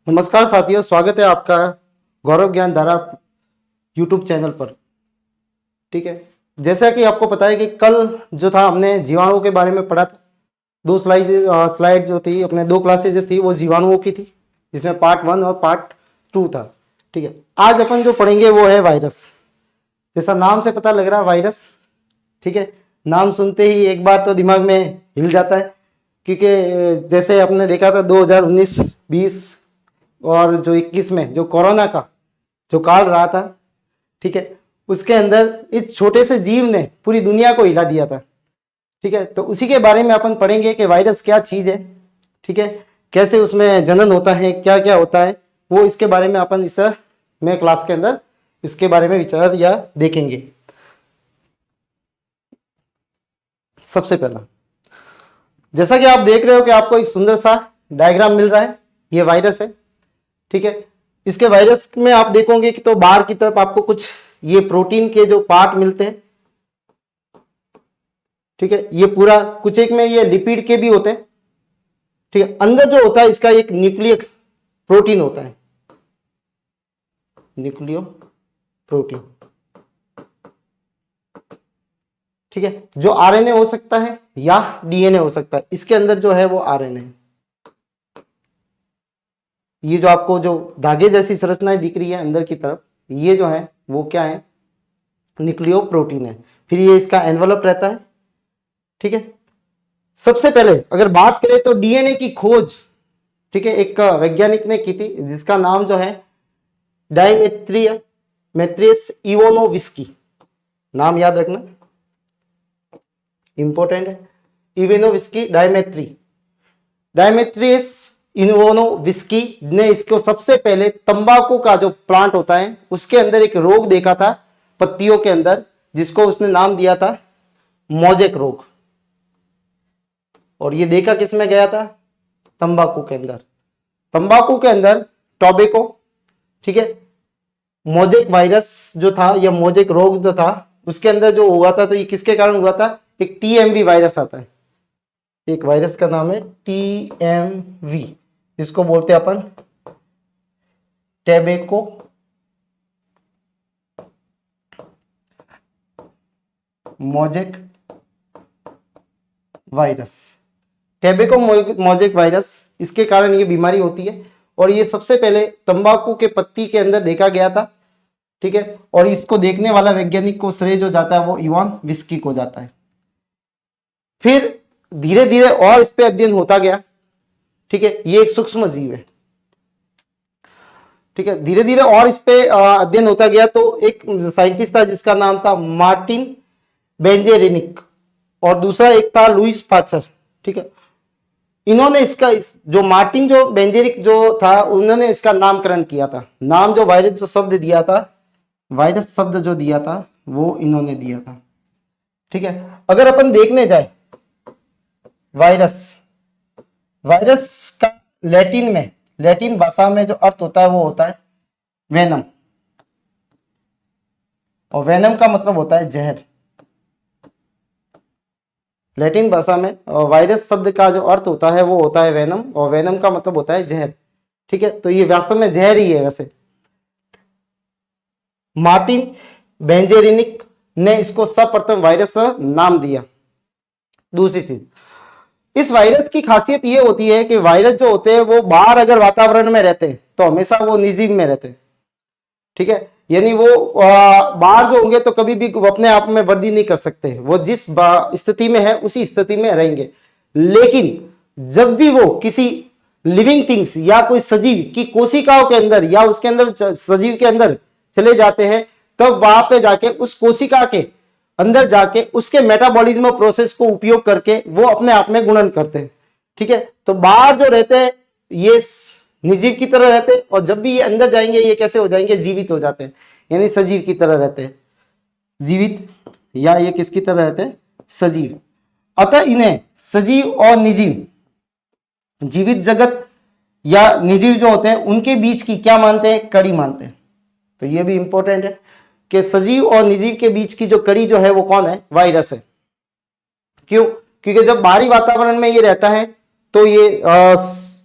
नमस्कार साथियों, स्वागत है आपका गौरव ज्ञान धारा यूट्यूब चैनल पर। ठीक है, जैसा कि आपको पता है कि कल जो था हमने जीवाणुओं के बारे में पढ़ा था। दो स्लाइड जो थी, अपने दो क्लासेज जो थी वो जीवाणुओं की थी, जिसमें पार्ट 1 और पार्ट 2 था। ठीक है, आज अपन जो पढ़ेंगे वो है वायरस। जैसा नाम से पता लग रहा है वायरस। ठीक है, नाम सुनते ही एक बार तो दिमाग में हिल जाता है, क्योंकि जैसे आपने देखा था 2019, 20 और जो 21 में जो कोरोना का जो काल रहा था, ठीक है, उसके अंदर इस छोटे से जीव ने पूरी दुनिया को हिला दिया था। ठीक है, तो उसी के बारे में अपन पढ़ेंगे कि वायरस क्या चीज है। ठीक है, कैसे उसमें जनन होता है, क्या क्या होता है, वो इसके बारे में अपन इस में क्लास के अंदर इसके बारे में विचार या देखेंगे। सबसे पहला, जैसा कि आप देख रहे हो कि आपको एक सुंदर सा डायग्राम मिल रहा है, ये वायरस है। ठीक है, इसके वायरस में आप देखोगे कि तो बाहर की तरफ आपको कुछ ये प्रोटीन के जो पार्ट मिलते हैं। ठीक है, ये पूरा कुछ एक में ये लिपिड के भी होते हैं। ठीक है, अंदर जो होता है इसका एक न्यूक्लियक प्रोटीन होता है, न्यूक्लियो प्रोटीन। ठीक है, जो आरएनए हो सकता है या डीएनए हो सकता है। इसके अंदर जो है वो आरएनए है। ये जो आपको जो धागे जैसी संरचनाएं दिख रही है अंदर की तरफ, ये जो है वो क्या है, न्यूक्लियो प्रोटीन है। फिर ये इसका एनवलप रहता है। ठीक है, सबसे पहले अगर बात करें तो डीएनए की खोज, ठीक है, एक वैज्ञानिक ने की थी, जिसका नाम जो है डायमेट्रियस इवानोविस्की। नाम याद रखना, इंपॉर्टेंट है। इवानोविस्की डायमेट्रियस इवानोविस्की ने इसको सबसे पहले तंबाकू का जो प्लांट होता है उसके अंदर एक रोग देखा था पत्तियों के अंदर, जिसको उसने नाम दिया था मोजेक रोग। और ये देखा किस में गया था, तंबाकू के अंदर। तंबाकू के अंदर टोबैको, ठीक है, मोजेक वायरस जो था या मोजेक रोग जो था उसके अंदर जो हुआ था, तो ये किसके कारण हुआ था, एक टीएमवी वायरस आता है। एक वायरस का नाम है टीएमवी, जिसको बोलते हैं अपन tobacco mosaic virus. Tobacco mosaic virus, इसके कारण ये बीमारी होती है। और ये सबसे पहले तंबाकू के पत्ती के अंदर देखा गया था। ठीक है, और इसको देखने वाला वैज्ञानिक को श्रेय जो जाता है वो इवान विस्की को जाता है। फिर धीरे धीरे और इस पे अध्ययन होता गया। ठीक है, ये एक सूक्ष्म जीव है। ठीक है, धीरे धीरे और इस पे अध्ययन होता गया, तो एक साइंटिस्ट था जिसका नाम था मार्टिन बेंजेरिनिक, और दूसरा एक था लुइस पास्चर। ठीक है, इन्होंने जो मार्टिन जो बेंजेरिक जो था, उन्होंने इसका नामकरण किया था। नाम जो वायरस जो शब्द दिया था, वायरस शब्द जो दिया था वो इन्होंने दिया था। ठीक है, अगर अपन देखने जाए वायरस का लैटिन भाषा में जो अर्थ होता है वो होता है वेनम, और वेनम का मतलब होता है जहर। लैटिन भाषा में वायरस शब्द का जो अर्थ होता है वो होता है वेनम, और वेनम का मतलब होता है जहर। ठीक है, तो ये वास्तव में जहर ही है। वैसे मार्टिन बेंजेरिनिक ने इसको सर्वप्रथम वायरस नाम दिया। दूसरी चीज, इस वायरस की खासियत ये होती है कि वायरस जो होते हैं वो बाहर अगर वातावरण में रहते हैं तो हमेशा वो निर्जीव में रहते हैं। ठीक है, यानी वो बाहर जो होंगे तो कभी भी अपने आप में वृद्धि नहीं कर सकते, वो जिस स्थिति में है उसी स्थिति में रहेंगे। लेकिन जब भी वो किसी लिविंग थिंग्स या कोई सजीव की कोशिकाओं के अंदर या उसके अंदर सजीव के अंदर चले जाते हैं, तब वहां पे जाके उस कोशिका के अंदर जाके उसके मेटाबॉलिज्म प्रोसेस को उपयोग करके वो अपने आप में गुणन करते हैं। ठीक है, तो बाहर जो रहते हैं ये निर्जीव की तरह रहते हैं, और जब भी ये अंदर जाएंगे ये कैसे हो जाएंगे, जीवित हो जाते हैं, यानी सजीव की तरह रहते हैं। जीवित या ये किसकी तरह रहते हैं, सजीव। अतः इन्हें सजीव और निर्जीव, जीवित जगत या निर्जीव जो होते हैं उनके बीच की क्या मानते हैं, कड़ी मानते हैं। तो ये भी इंपॉर्टेंट है कि सजीव और निर्जीव के बीच की जो कड़ी जो है वो कौन है, वायरस है। क्यों, क्योंकि जब बाहरी वातावरण में ये रहता है तो ये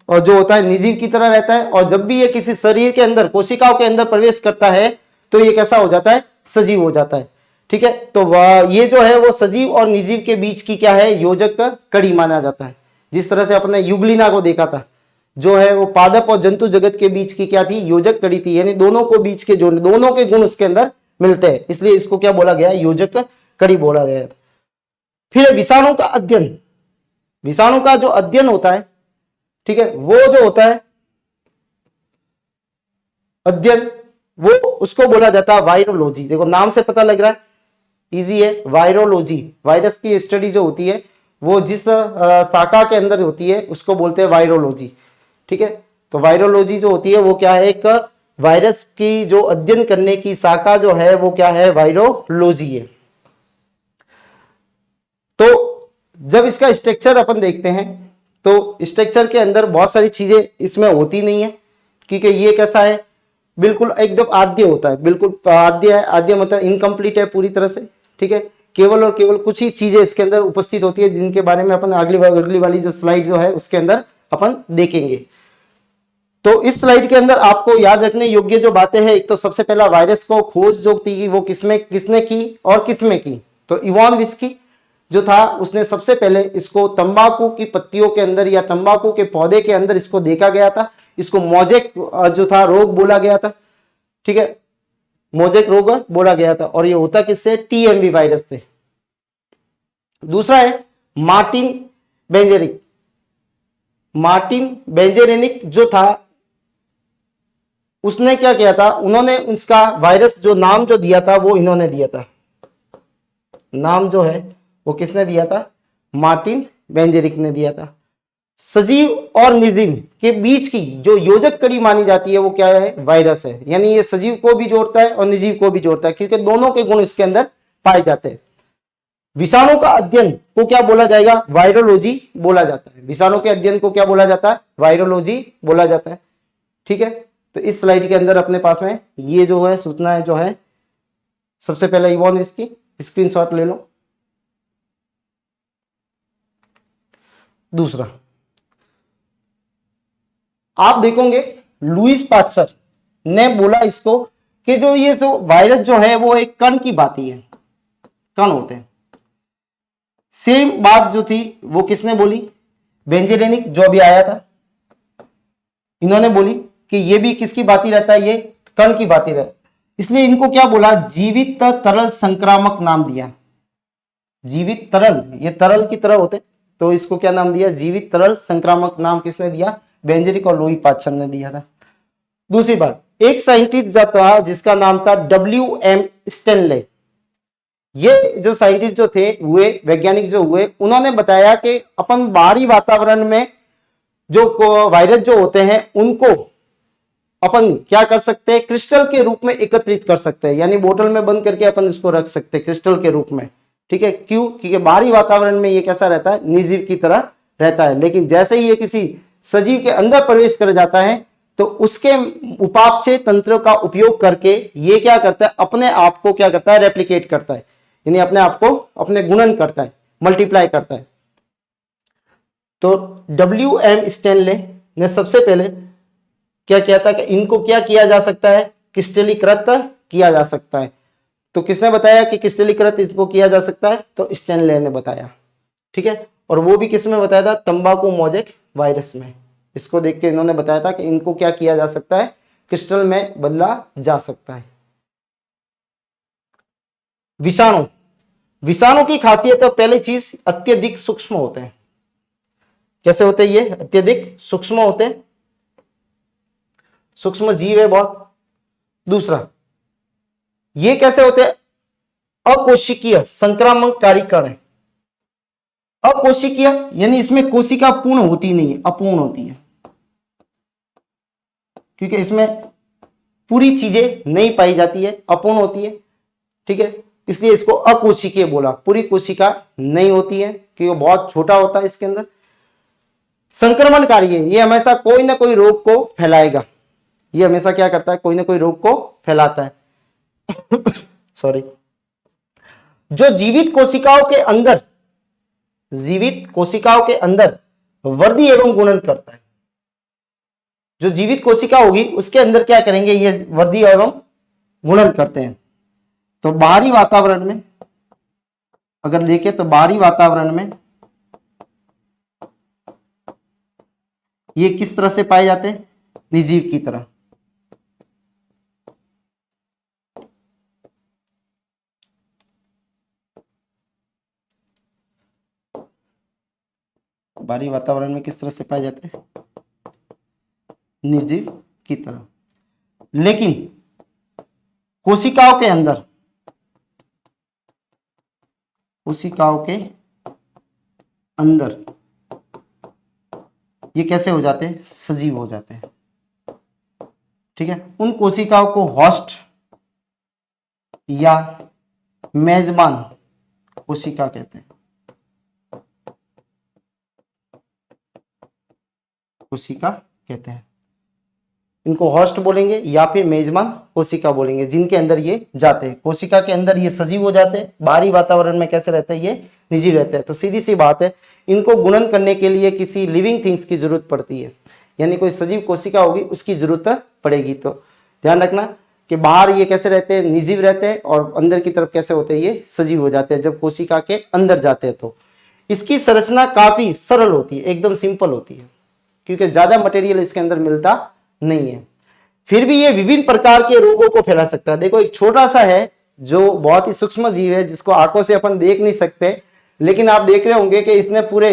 और जो होता है निर्जीव की तरह रहता है, और जब भी ये किसी शरीर के अंदर, कोशिकाओं के अंदर प्रवेश करता है तो ये कैसा हो जाता है, सजीव हो जाता है। ठीक है, तो ये जो है वो सजीव और निर्जीव के बीच की क्या है, योजक कड़ी माना जाता है। जिस तरह से अपने युगलिना को देखा था, जो है वो पादप और जंतु जगत के बीच की क्या थी, योजक कड़ी थी, यानी दोनों को बीच के जो दोनों के गुण उसके अंदर मिलते हैं, इसलिए इसको क्या बोला गया, योजक कड़ी बोला गया था। फिर विषाणु का अध्ययन, विषाणु का जो अध्ययन होता है, ठीक है, वो जो होता है अध्ययन, वो उसको बोला जाता है वायरोलॉजी। देखो नाम से पता लग रहा है, इजी है, वायरोलॉजी। वायरस की स्टडी जो होती है वो जिस शाखा के अंदर होती है उसको बोलते हैं वायरोलॉजी। ठीक है, तो वायरोलॉजी जो होती है वो क्या है, एक वायरस की जो अध्ययन करने की शाखा जो है वो क्या है, वायरोलॉजी है। तो जब इसका स्ट्रक्चर अपन देखते हैं तो स्ट्रक्चर के अंदर बहुत सारी चीजें इसमें होती नहीं है, क्योंकि ये कैसा है, बिल्कुल एकदम आद्य होता है, बिल्कुल आद्य है। आद्य मतलब इनकम्प्लीट है पूरी तरह से। ठीक है, केवल और केवल कुछ ही चीजें इसके अंदर उपस्थित होती है, जिनके बारे में अपन अगली वाली जो स्लाइड जो है उसके अंदर अपन देखेंगे। तो इस स्लाइड के अंदर आपको याद रखने योग्य जो बातें हैं, एक तो सबसे पहला वायरस को खोज जो थी वो किसने की और किसमें की, तो इवान विस्की जो था उसने सबसे पहले इसको तंबाकू की पत्तियों के अंदर या तंबाकू के पौधे के अंदर इसको देखा गया था। इसको मोजेक जो था रोग बोला गया था। ठीक है, मोजेक रोग बोला गया था, और ये होता किससे, टीएमवी वायरस से। दूसरा है मार्टिन बेंजेरिक। मार्टिन बेंजेरेनिक जो था उसने क्या किया था, उन्होंने उसका वायरस जो नाम जो दिया था वो इन्होंने दिया था। नाम जो है वो किसने दिया था, मार्टिन बेंजेरिक ने दिया था। सजीव और निर्जीव के बीच की जो योजक कड़ी मानी जाती है वो क्या है, वायरस है। यानी ये सजीव को भी जोड़ता है और निर्जीव को भी जोड़ता है, क्योंकि दोनों के गुण इसके अंदर पाए जाते हैं। विषाणु का अध्ययन को क्या बोला जाएगा, वायरोलॉजी बोला जाता है। विषाणु के अध्ययन को क्या बोला जाता है, वायरोलॉजी बोला जाता है। ठीक है, तो इस स्लाइड के अंदर अपने पास में ये जो है सूचना जो है, सबसे पहले इवान विस्की, स्क्रीनशॉट ले लो। दूसरा आप देखोगे लुईस पास्चर ने बोला इसको कि जो ये जो वायरस जो है वो एक कण की बाती है, कण होते हैं। सेम बात जो थी वो किसने बोली, बेंजेरेनिक जो अभी आया था, इन्होंने बोली कि ये भी किसकी बाती रहता है, ये कण की बाती रहता है। इसलिए इनको क्या बोला, जीवित तरल संक्रामक नाम दिया। जीवित तरल, ये तरल की तरह होते, तो इसको क्या नाम दिया, जीवित तरल संक्रामक नाम किसने दिया, बेंजेरिक और लुई पास्चर ने दिया था। दूसरी बात, एक साइंटिस्ट जो था जिसका नाम था WM स्टेनले। ये जो साइंटिस्ट जो थे हुए, वैज्ञानिक जो हुए, उन्होंने बताया कि अपन बाहरी वातावरण में जो वायरस जो होते हैं उनको अपन क्या कर सकते हैं, क्रिस्टल के रूप में एकत्रित कर सकते हैं, यानी बोतल में बंद करके अपन इसको रख सकते हैं क्रिस्टल के रूप में। ठीक है, क्यों, क्योंकि बाहरी वातावरण में ये कैसा रहता है, निर्जीव की तरह रहता है। लेकिन जैसे ही ये किसी सजीव के अंदर प्रवेश कर जाता है तो उसके उपापचय तंत्र का उपयोग करके ये क्या करता है, अपने आप को क्या करता है, रेप्लिकेट करता है, यानी अपने आप को अपने गुणन करता है, मल्टीप्लाई करता है। तो WM स्टेनले ने सबसे पहले क्या किया था कि इनको क्या किया जा सकता है, क्रिस्टलीकृत किया जा सकता है। तो किसने बताया कि क्रिस्टलीकृत इसको किया जा सकता है, तो स्टेनले ने बताया। ठीक है, और वो भी किस में बताया था, तंबाकू मोजेक वायरस में। इसको देख के इन्होंने बताया था कि इनको क्या किया जा सकता है, क्रिस्टल में बदला जा सकता है। विषाणु, विषाणु की खासियत तो पहली चीज अत्यधिक सूक्ष्म होते हैं। कैसे होते हैं ये, अत्यधिक सूक्ष्म होते हैं, सूक्ष्म जीव है बहुत। दूसरा, ये कैसे होते हैं, अकोशिकीय संक्रामककारी कण है। अकोशिकीय यानी इसमें कोशिका पूर्ण होती नहीं है, अपूर्ण होती है, क्योंकि इसमें पूरी चीजें नहीं पाई जाती है, अपूर्ण होती है। ठीक है, इसलिए इसको अकोशिकीय बोला, पूरी कोशिका नहीं होती है क्योंकि बहुत छोटा होता है इसके अंदर। संक्रमणकारी है, ये हमेशा कोई ना कोई रोग को फैलाएगा, ये हमेशा क्या करता है, कोई ना कोई रोग को फैलाता है। सॉरी, जो जीवित कोशिकाओं के अंदर, जीवित कोशिकाओं के अंदर वृद्धि एवं गुणन करता है। जो जीवित कोशिका होगी उसके अंदर क्या करेंगे, ये वृद्धि एवं गुणन करते हैं। तो बाहरी वातावरण में अगर देखें तो बाहरी वातावरण में ये किस तरह से पाए जाते हैं, निर्जीव की तरह। बाहरी वातावरण में किस तरह से पाए जाते हैं, निर्जीव की तरह। लेकिन कोशिकाओं के अंदर, कोशिकाओं के अंदर ये कैसे हो जाते हैं, सजीव हो जाते हैं। ठीक है, उन कोशिकाओं को होस्ट या मेजबान कोशिका कहते हैं। कोशिका कहते हैं, इनको होस्ट बोलेंगे या फिर मेजबान कोशिका बोलेंगे, जिनके अंदर ये जाते हैं। कोशिका के अंदर ये सजीव हो जाते हैं, बाहरी वातावरण में कैसे रहते हैं, ये निर्जीव रहते हैं। तो सीधी सी बात है, इनको गुणन करने के लिए किसी लिविंग थिंग्स की जरूरत पड़ती है, यानी कोई सजीव कोशिका होगी उसकी जरूरत पड़ेगी। तो ध्यान रखना कि बाहर ये कैसे रहते हैं, निर्जीव रहते हैं, और अंदर की तरफ कैसे होते हैं, ये सजीव हो जाते हैं जब कोशिका के अंदर जाते हैं। तो इसकी संरचना काफी सरल होती है, एकदम सिंपल होती है, क्योंकि ज्यादा मटेरियल इसके अंदर मिलता नहीं है। फिर भी ये विभिन्न प्रकार के रोगों को फैला सकता है। देखो, एक छोटा सा है जो बहुत ही सूक्ष्म जीव है, जिसको आंखों से अपन देख नहीं सकते, लेकिन आप देख रहे होंगे कि इसने पूरे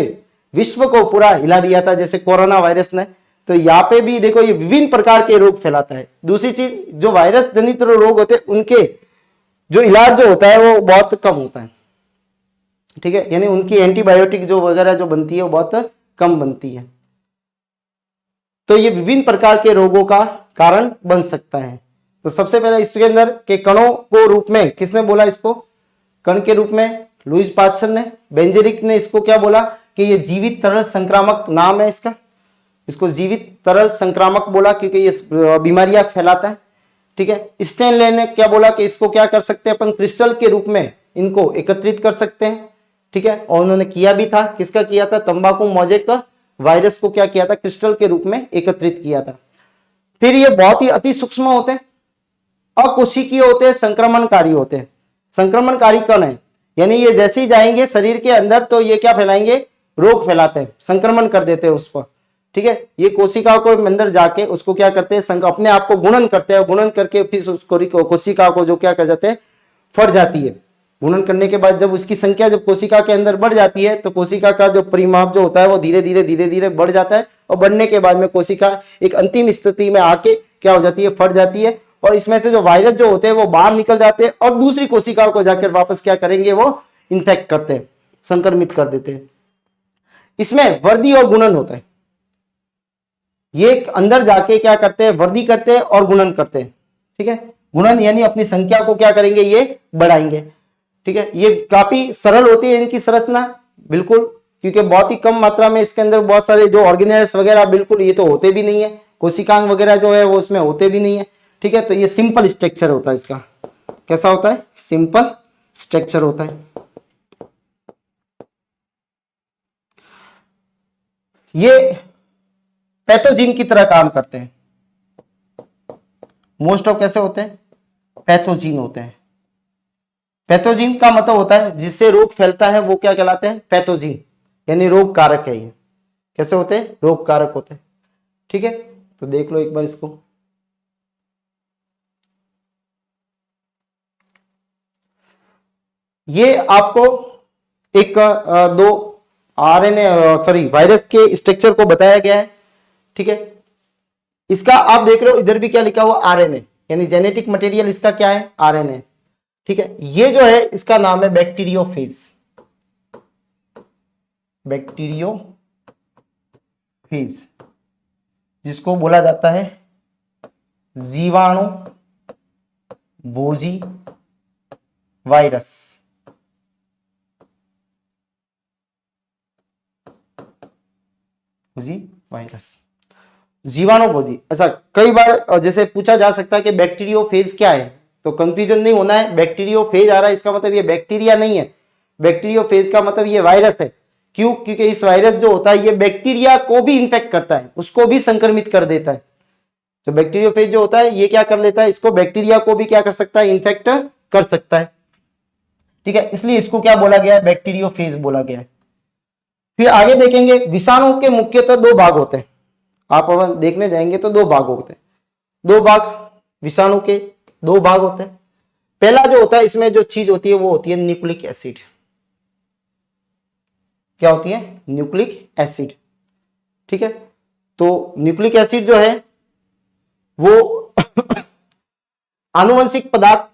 विश्व को पूरा हिला दिया था, जैसे कोरोना वायरस ने। तो यहाँ पे भी देखो, ये विभिन्न प्रकार के रोग फैलाता है। दूसरी चीज, जो वायरस जनित रोग होते हैं उनके जो इलाज जो होता है वो बहुत कम होता है। ठीक है, यानी उनकी एंटीबायोटिक जो वगैरह जो बनती है वो बहुत कम बनती है। तो ये विभिन्न प्रकार के रोगों का कारण बन सकता है। तो सबसे पहले इसके अंदर के कणों को रूप में किसने बोला, इसको कण के रूप में लुईस पास्चर ने। बेंजेरिक ने इसको क्या बोला कि ये जीवित तरल संक्रामक नाम है इसका, इसको जीवित तरल संक्रामक बोला क्योंकि ये बीमारियां फैलाता है। ठीक है, स्टेनले ने क्या बोला कि इसको क्या कर सकते हैं अपन, क्रिस्टल के रूप में इनको एकत्रित कर सकते हैं। ठीक है, और उन्होंने किया भी था। किसका किया था, तंबाकू मोजेक वायरस को क्या किया था, क्रिस्टल के रूप में एकत्रित किया था। फिर ये बहुत ही अति सूक्ष्म होते हैं, अकोशिकीय होते हैं, संक्रमणकारी होते हैं। संक्रमणकारी कण है, यानी ये जैसे ही जाएंगे शरीर के अंदर तो ये क्या फैलाएंगे, रोग फैलाते हैं, संक्रमण कर देते हैं उस पर। ठीक है, ये कोशिकाओं को अंदर जाके उसको क्या करते हैं, अपने आप को गुणन करते हैं। गुणन करके फिर उसको कोशिका को जो क्या कर जाते हैं, फट जाती है। गुणन करने के बाद जब उसकी संख्या जब कोशिका के अंदर बढ़ जाती है तो कोशिका का जो परिमाप जो होता है वो धीरे धीरे बढ़ जाता है, और बढ़ने के बाद में कोशिका एक अंतिम स्थिति में आके क्या हो जाती है, फट जाती है। और इसमें से जो वायरस जो होते हैं वो बाहर निकल जाते हैं और दूसरी कोशिकाओं को जाकर वापस क्या करेंगे, वो इन्फेक्ट करते हैं, संक्रमित कर देते हैं। इसमें वृद्धि और गुणन होता है। ये अंदर जाके क्या करते हैं, वृद्धि करते हैं और गुणन करते हैं। ठीक है, गुणन यानी अपनी संख्या को क्या करेंगे, ये बढ़ाएंगे। ठीक है, ये काफी सरल होती है इनकी संरचना, बिल्कुल, क्योंकि बहुत ही कम मात्रा में इसके अंदर बहुत सारे जो ऑर्गेनेल्स वगैरह बिल्कुल ये तो होते भी नहीं है, कोशिकांग वगैरह जो है वो उसमें होते भी नहीं है। ठीक है, तो ये सिंपल स्ट्रक्चर होता है इसका। कैसा होता है, सिंपल स्ट्रक्चर होता है। ये पैथोजिन की तरह काम करते हैं। मोस्ट ऑफ कैसे होते हैं, पैथोजिन होते हैं। पैथोजिन का मतलब होता है जिससे रोग फैलता है, वो क्या कहलाते हैं, पैथोजिन, यानी रोग कारक है। ये कैसे होते हैं, रोग कारक होते हैं। ठीक है, तो देख लो एक बार इसको। ये आपको एक दो आरएनए वायरस के स्ट्रक्चर को बताया गया है। ठीक है, इसका आप देख रहे हो इधर भी क्या लिखा हुआ, आरएनए, यानी जेनेटिक मटेरियल इसका क्या है, आरएनए। ठीक है, ये जो है इसका नाम है बैक्टीरियोफेज। बैक्टीरियोफेज जिसको बोला जाता है जीवाणु भोजी वायरस। वायरस, जीवाणु भोजी। अच्छा, कई बार जैसे पूछा जा सकता है कि बैक्टीरियोफेज क्या है, तो कंफ्यूजन नहीं होना है। बैक्टीरियोफेज आ रहा है इसका मतलब ये बैक्टीरिया नहीं है, बैक्टीरियोफेज का मतलब ये वायरस है। क्यों, क्योंकि इस वायरस जो होता है ये बैक्टीरिया को भी इंफेक्ट करता है, उसको भी संक्रमित कर देता है। तो बैक्टीरियोफेज जो होता है ये क्या कर लेता है, इसको बैक्टीरिया को भी क्या कर सकता है, इन्फेक्ट कर सकता है। ठीक है, इसलिए इसको क्या बोला गया है, बैक्टीरियोफेज बोला गया है। फिर आगे देखेंगे विषाणु के मुख्यतः दो भाग होते हैं। आप अगर देखने जाएंगे तो दो भाग होते हैं, दो भाग विषाणु के दो भाग होते हैं। पहला जो होता है इसमें जो चीज होती है वो होती है न्यूक्लिक एसिड। क्या होती है, न्यूक्लिक एसिड। ठीक है, तो न्यूक्लिक एसिड जो है वो आनुवंशिक पदार्थ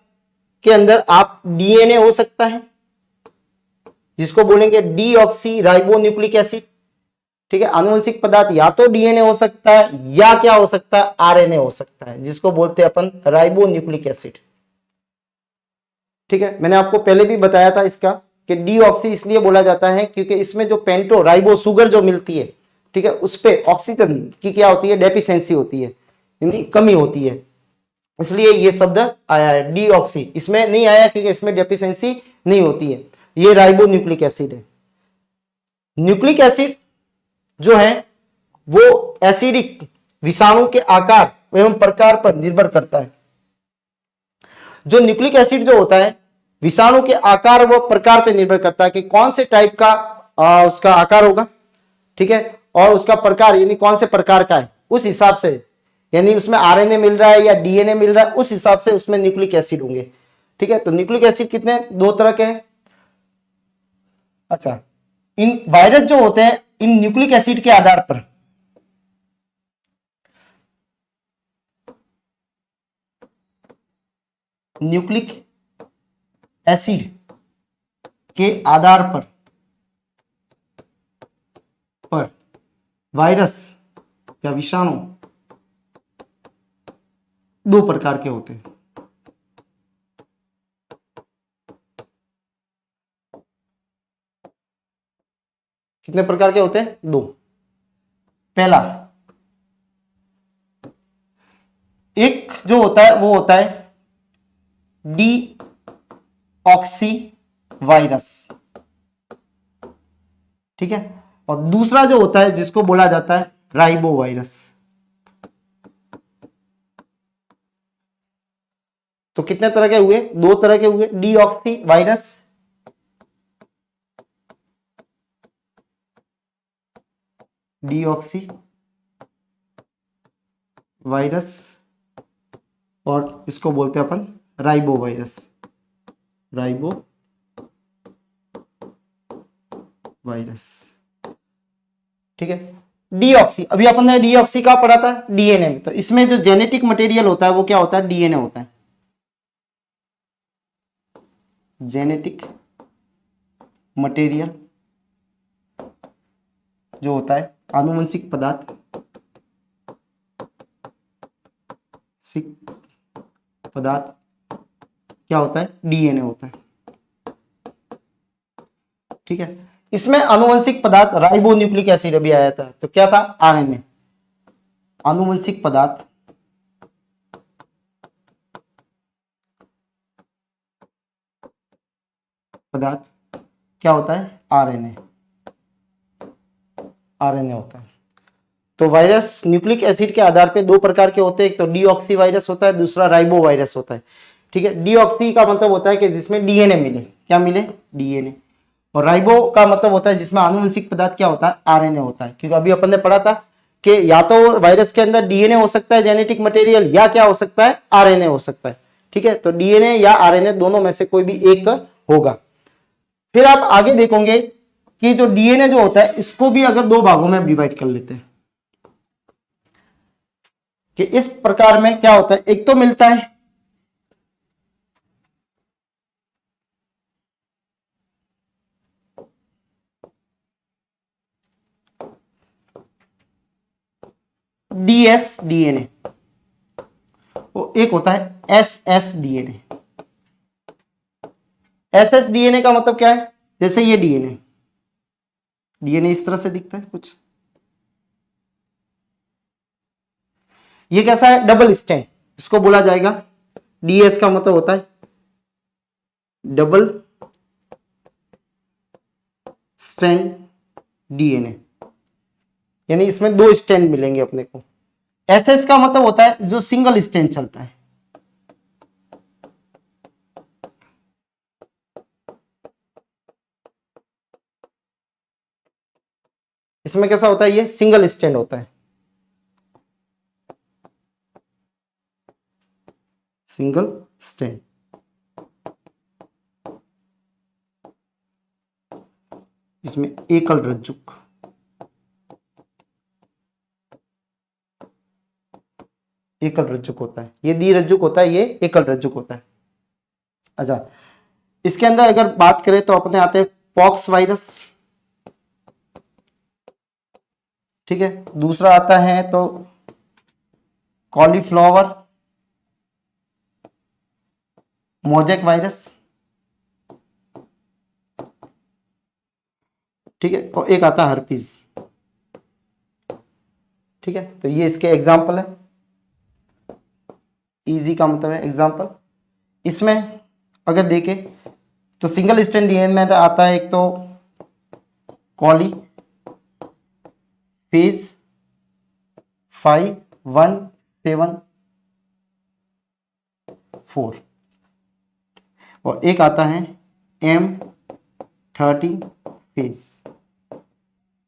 के अंदर आप डीएनए हो सकता है जिसको बोलेंगे डीऑक्सी राइबो न्यूक्लिक एसिड। ठीक है, आनुवंशिक पदार्थ या तो डीएनए हो सकता है या क्या हो सकता है, आरएनए हो सकता है जिसको बोलते हैं अपन राइबो न्यूक्लिक एसिड। ठीक है, मैंने आपको पहले भी बताया था इसका कि डीऑक्सी इसलिए बोला जाता है क्योंकि इसमें जो पेंटो राइबो शुगर जो मिलती है, ठीक है, उस पे ऑक्सीजन की क्या होती है, डेफिशिएंसी होती है, यानी कमी होती है, इसलिए ये शब्द आया है डीऑक्सी। इसमें नहीं आया क्योंकि इसमें डेफिशिएंसी नहीं होती है, ये राइबो न्यूक्लिक एसिड है। न्यूक्लिक एसिड जो है वो एसिडिक विषाणु के आकार एवं प्रकार पर निर्भर करता है। जो न्यूक्लिक एसिड जो होता है विषाणु के आकार व प्रकार पर निर्भर करता है कि कौन से टाइप का उसका आकार होगा। ठीक है, और उसका प्रकार यानी कौन से प्रकार का है, उस हिसाब से, यानी उसमें आरएनए मिल रहा है या डीएनए मिल रहा है, उस हिसाब से उसमें न्यूक्लिक एसिड होंगे। ठीक है, तो न्यूक्लिक एसिड कितने, दो तरह के हैं। अच्छा, इन वायरस जो होते हैं इन न्यूक्लिक एसिड के आधार पर न्यूक्लिक एसिड के आधार पर वायरस या विषाणु दो प्रकार के होते हैं। कितने प्रकार के होते हैं, दो। पहला एक जो होता है वो होता है डीऑक्सी वायरस। ठीक है, और दूसरा जो होता है जिसको बोला जाता है राइबो वायरस। तो कितने तरह के हुए, दो तरह के हुए, डीऑक्सी वायरस डीऑक्सी वायरस और इसको बोलते हैं अपन राइबो वायरस, राइबो वायरस। ठीक है, डीऑक्सी अभी अपन ने डीऑक्सी का पढ़ा था डीएनए में, तो इसमें जो जेनेटिक मटेरियल होता है वो क्या होता है, डीएनए होता है। जेनेटिक मटेरियल जो होता है आनुवंशिक पदार्थ, पदार्थ क्या होता है, डीएनए होता है। ठीक है, इसमें आनुवंशिक पदार्थ राइबो न्यूक्लिक एसिड अभी आया था, तो क्या था, आरएनए। आनुवंशिक पदार्थ क्या होता है, आरएनए, आरएनए होता है। तो वायरस न्यूक्लिक एसिड के आधार पे दो प्रकार के होते हैं, एक तो डीऑक्सी वायरस होता है, दूसरा राइबो वायरस होता है। ठीक है, डीऑक्सी का मतलब होता है कि जिसमें डीएनए मिले, क्या मिले, डीएनए। और राइबो का मतलब होता है जिसमें आनुवंशिक पदार्थ क्या होता है, आरएनए होता है। क्योंकि अभी अपन ने पढ़ा था कि या तो वायरस के अंदर डीएनए हो सकता है जेनेटिक मटेरियल, या क्या हो सकता है, आरएनए हो सकता है। ठीक है, तो डीएनए या आरएनए दोनों में से कोई भी एक होगा। फिर आप आगे देखोगे कि जो डीएनए जो होता है इसको भी अगर दो भागों में डिवाइड कर लेते हैं कि इस प्रकार में क्या होता है, एक तो मिलता है डीएस डीएनए, वो एक होता है एसएस डीएनए। एसएस डीएनए का मतलब क्या है, जैसे ये डीएनए, डीएनए इस तरह से दिखता है कुछ, ये कैसा है, डबल स्टैंड, इसको बोला जाएगा, डीएस का मतलब होता है डबल स्ट्रैंड डीएनए, यानी इसमें दो स्टैंड मिलेंगे अपने को। एसएस का मतलब होता है जो सिंगल स्टैंड चलता है। इसमें कैसा होता है, ये सिंगल स्टैंड होता है, सिंगल स्टैंड। इसमें एकल रज्जुक, एकल रज्जुक होता है, ये द्विरज्जुक होता है, ये एकल रज्जुक होता है। अच्छा, इसके अंदर अगर बात करें तो अपने आते हैं पॉक्स वायरस, ठीक है। दूसरा आता है तो कॉलीफ्लावर मोजेक वायरस, ठीक है। और एक आता है हर्पीज, ठीक है। तो ये इसके एग्जाम्पल है, इजी का मतलब है एग्जाम्पल। इसमें अगर देखें तो सिंगल स्टैंड डीएनए में आता है एक तो कॉली फेज 5174 और एक आता है M13 फेज,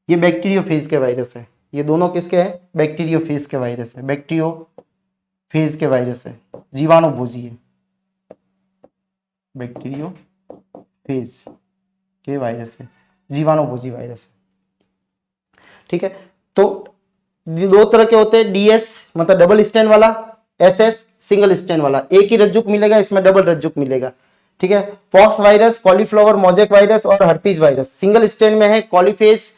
ये बैक्टीरियोफेज के वायरस है। ये दोनों किसके हैं, बैक्टीरियोफेज के वायरस है, बैक्टीरियोफेज के वायरस है, जीवाणुभोजी है, बैक्टीरियोफेज के वायरस है, जीवाणुभोजी वायरस है, ठीक है। तो दो तरह के होते हैं, डीएस मतलब डबल स्टैंड वाला, एसएस सिंगल स्टैंड वाला। एक ही रज्जुक मिलेगा, इसमें डबल रज्जुक मिलेगा, ठीक है। Pox virus, cauliflower mosaic virus और हर्पीज वायरस सिंगल स्टैंड में है, कॉलीफेज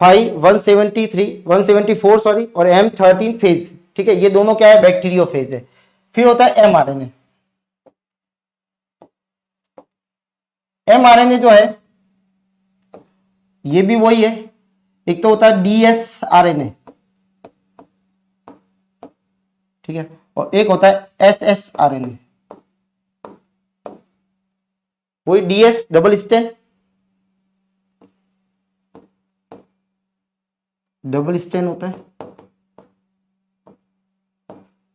174 सॉरी और M13 फेज, ठीक है। ये दोनों क्या है, बैक्टीरियोफेज है। फिर होता है एमआरएनए। एमआरएनए जो है ये भी वही है, एक तो होता है डीएसआरएनए, ठीक है, और एक होता है एसएसआरएनए, वही DS double stand, double stand होता है,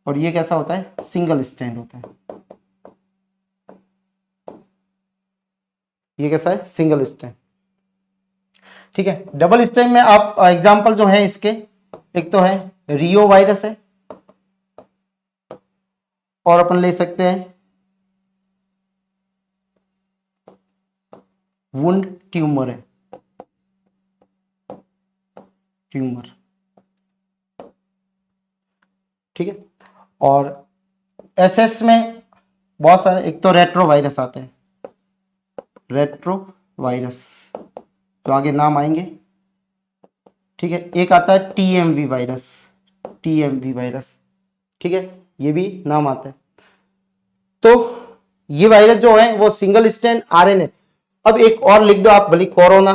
और ये कैसा होता है, सिंगल स्टैंड होता है। ये कैसा है, सिंगल स्टैंड, ठीक है। डबल स्टैंड में आप एग्जांपल जो है इसके, एक तो है रियो वायरस है, और अपन ले सकते हैं वुंड ट्यूमर है, ट्यूमर, ठीक है। और एसएस में बहुत सारे, एक तो रेट्रो वायरस आते हैं, रेट्रो वायरस तो आगे नाम आएंगे, ठीक है। एक आता है टीएमवी वायरस, टीएमवी वायरस, ठीक है, ये भी नाम आता है। तो ये वायरस जो है वो सिंगल स्टैंड आरएनए। अब एक और लिख दो आप भले, कोरोना,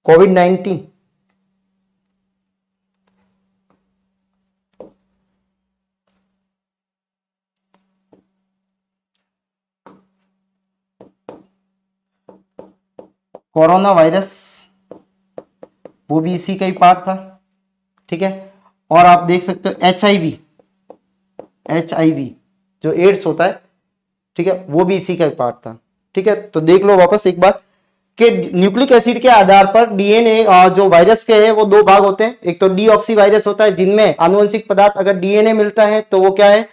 कोविड-19, कोरोना वायरस वो भी इसी का ही पार्ट था, ठीक है। और आप देख सकते हो एचआईवी, एचआईवी जो एड्स होता है, ठीक है, वो भी इसी का ही पार्ट था, ठीक है। तो देख लो वापस एक बार कि न्यूक्लिक एसिड के आधार पर डीएनए जो वायरस के हैं वो दो भाग होते हैं, एक तो डीऑक्सी वायरस होता है जिनमें आनुवंशिक पदार्थ अगर डीएनए मिलता है तो वो क्या है,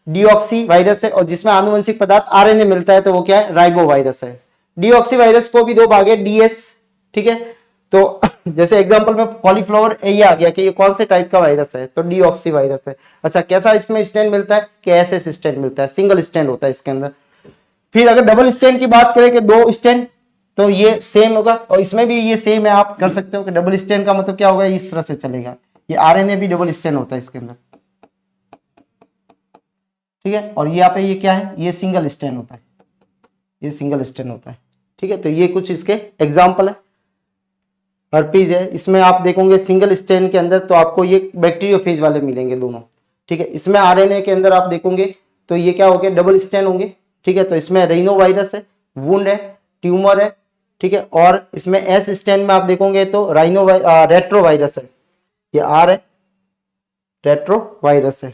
डीऑक्सी वायरस है, और जिसमें आनुवंशिक पदार्थ आरएनए मिलता है तो वो क्या है, राइबो वायरस है। डीऑक्सी वायरस को भी दो भाग है, डीएस, ठीक है। तो जैसे एग्जांपल में कॉलीफ्लावर ये आ गया कि ये कौन से टाइप का वायरस है, तो डीऑक्सी वायरस है। अच्छा, कैसा इसमें स्टैंड मिलता है, कि एसएस स्टैंड मिलता है, सिंगल स्टैंड होता है इसके अंदर। फिर अगर डबल स्टैंड की बात करें कि दो स्टैंड, तो ये सेम होगा, और इसमें भी ये सेम है, आप कर सकते हो कि डबल स्टैंड का मतलब क्या होगा, इस तरह से चलेगा, ये आरएनए भी डबल स्टैंड होता है इसके अंदर, ठीक है। और यहाँ पे ये क्या है, ये सिंगल स्टैंड होता है, ये सिंगल स्टैंड होता है, ठीक है। तो ये कुछ इसके एग्जाम्पल है। हर्पीज है, इसमें आप देखोगे सिंगल स्टैंड के अंदर तो आपको ये बैक्टीरियोफेज वाले मिलेंगे दोनों, ठीक है। इसमें आरएनए के अंदर आप देखोगे तो ये क्या हो गया, डबल स्टैंड होंगे, ठीक है। तो इसमें रेनो वायरस है, वुंड है, ट्यूमर है, ठीक है। और इसमें एस स्टैंड में आप देखोगे तो रेट्रो वायरस है, ये आर है, रेट्रोवायरस है।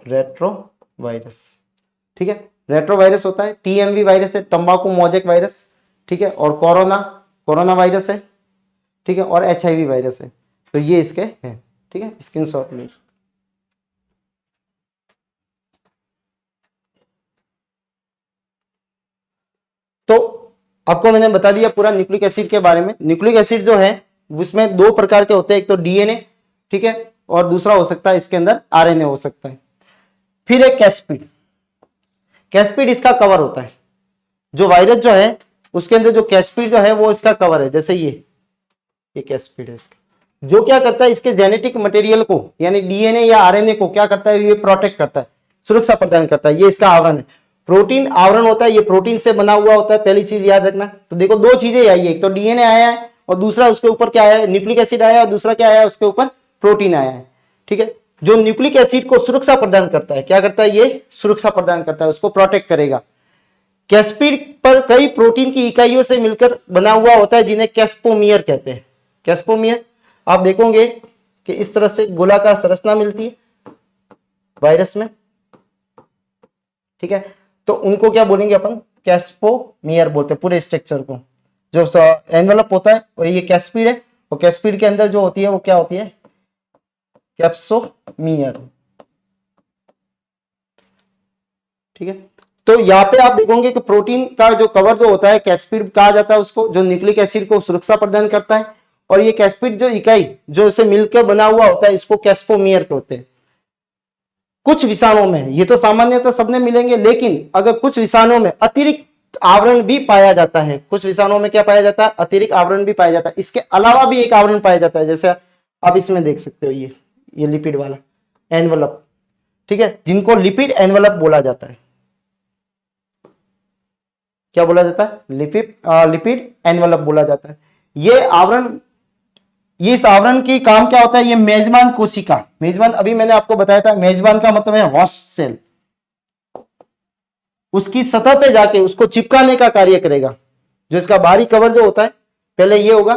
रेट्रोवायरस, ठीक है। रेट्रोवायरस होता है, टीएमवी वायरस है, तंबाकू मोजेक वायरस, ठीक है, और कोरोना, कोरोना वायरस है, ठीक है, और एचआईवी वायरस है। तो ये इसके हैं, ठीक है, स्क्रीनशॉट लीजिए। तो आपको मैंने बता दिया पूरा न्यूक्लिक एसिड के बारे में। न्यूक्लिक एसिड जो है उसमें दो प्रकार के होते हैं, एक तो डीएनए, ठीक है, और दूसरा हो सकता है इसके अंदर आरएनए हो सकता है। फिर एक कैस्पिड, कैस्पिड इसका कवर होता है। जो वायरस जो है उसके अंदर जो कैस्पिड जो है वो इसका कवर है, जैसे ये कैस्पिड है इसका, जो क्या करता है इसके जेनेटिक मटेरियल को यानी डीएनए या आरएनए को क्या करता है, ये प्रोटेक्ट करता है, सुरक्षा प्रदान करता है। ये इसका आवरण है, प्रोटीन आवरण होता है, ये प्रोटीन से बना हुआ होता है, पहली चीज याद रखना। तो देखो दो चीजें आई है, एक तो डीएनए आया है और दूसरा उसके ऊपर क्या आया है, न्यूक्लिक एसिड आया है, और दूसरा क्या आया है, उसके ऊपर प्रोटीन आया है, ठीक है। जो न्यूक्लिक एसिड को सुरक्षा प्रदान करता है, क्या करता है, ये सुरक्षा प्रदान करता है, उसको प्रोटेक्ट करेगा। कैस्पिड पर कई प्रोटीन की इकाइयों से मिलकर बना हुआ होता है, जिन्हें कैस्पोमियर कहते हैं। कैस्पोमियर आप देखोगे कि इस तरह से गोलाकार संरचना मिलती है वायरस में, ठीक है। तो उनको क्या बोलेंगे अपन, कैस्पोमियर बोलते हैं पूरे स्ट्रक्चर को। जो एनवेलप होता है वो ये कैस्पिड है, और कैस्पिड के अंदर जो होती है वो क्या होती है, कैप्सोमियर, ठीक है। तो यहाँ पे आप देखोगे कि प्रोटीन का जो कवर जो होता है कैस्पिड कहा जाता है उसको, जो न्यूक्लिक एसिड को सुरक्षा प्रदान करता है। और ये कैस्पिड जो इकाई जो इसे मिलकर बना हुआ होता है, इसको कैस्पोमियर कहते हैं। कुछ विषाणुओं में, ये तो सामान्यतः सबने मिलेंगे, लेकिन अगर कुछ विषाणुओं में अतिरिक्त आवरण भी पाया जाता है, कुछ विषाणुओं में क्या पाया जाता है, अतिरिक्त आवरण भी पाया जाता है। इसके अलावा भी एक आवरण पाया जाता है, जैसे आप इसमें देख सकते हो, ये लिपिड वाला एनवलप, ठीक है, जिनको लिपिड एनवलप बोला जाता है। क्या बोला जाता है, लिपिड एनवलप बोला जाता है। ये आवरण, ये इस आवरण की काम क्या होता है, ये मेजबान कोशिका, मेजबान अभी मैंने आपको बताया था, मेजबान का मतलब है होस्ट सेल, उसकी सतह पे जाके उसको चिपकाने का कार्य करेगा। जो इसका बाहरी कवर जो होता है, पहले ये होगा,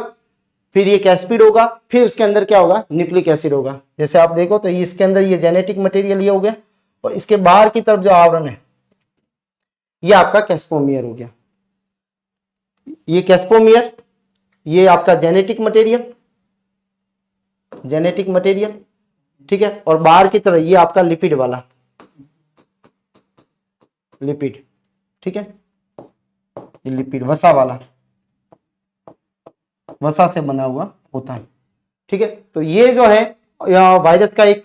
फिर ये कैस्पिड होगा, फिर उसके अंदर क्या होगा, न्यूक्लिक एसिड होगा। जैसे आप देखो तो इसके अंदर ये जेनेटिक मटेरियल ये हो गया, और इसके बाहर की तरफ जो आवरण है ये आपका कैस्पोमियर हो गया। ये कैस्पोमियर, ये आपका जेनेटिक मटेरियल, जेनेटिक मटेरियल, ठीक है, और बाहर की तरफ ये आपका लिपिड वाला, लिपिड, ठीक है, ये लिपिड वसा वाला, वसा से बना हुआ होता है, ठीक है। तो ये जो है वायरस का एक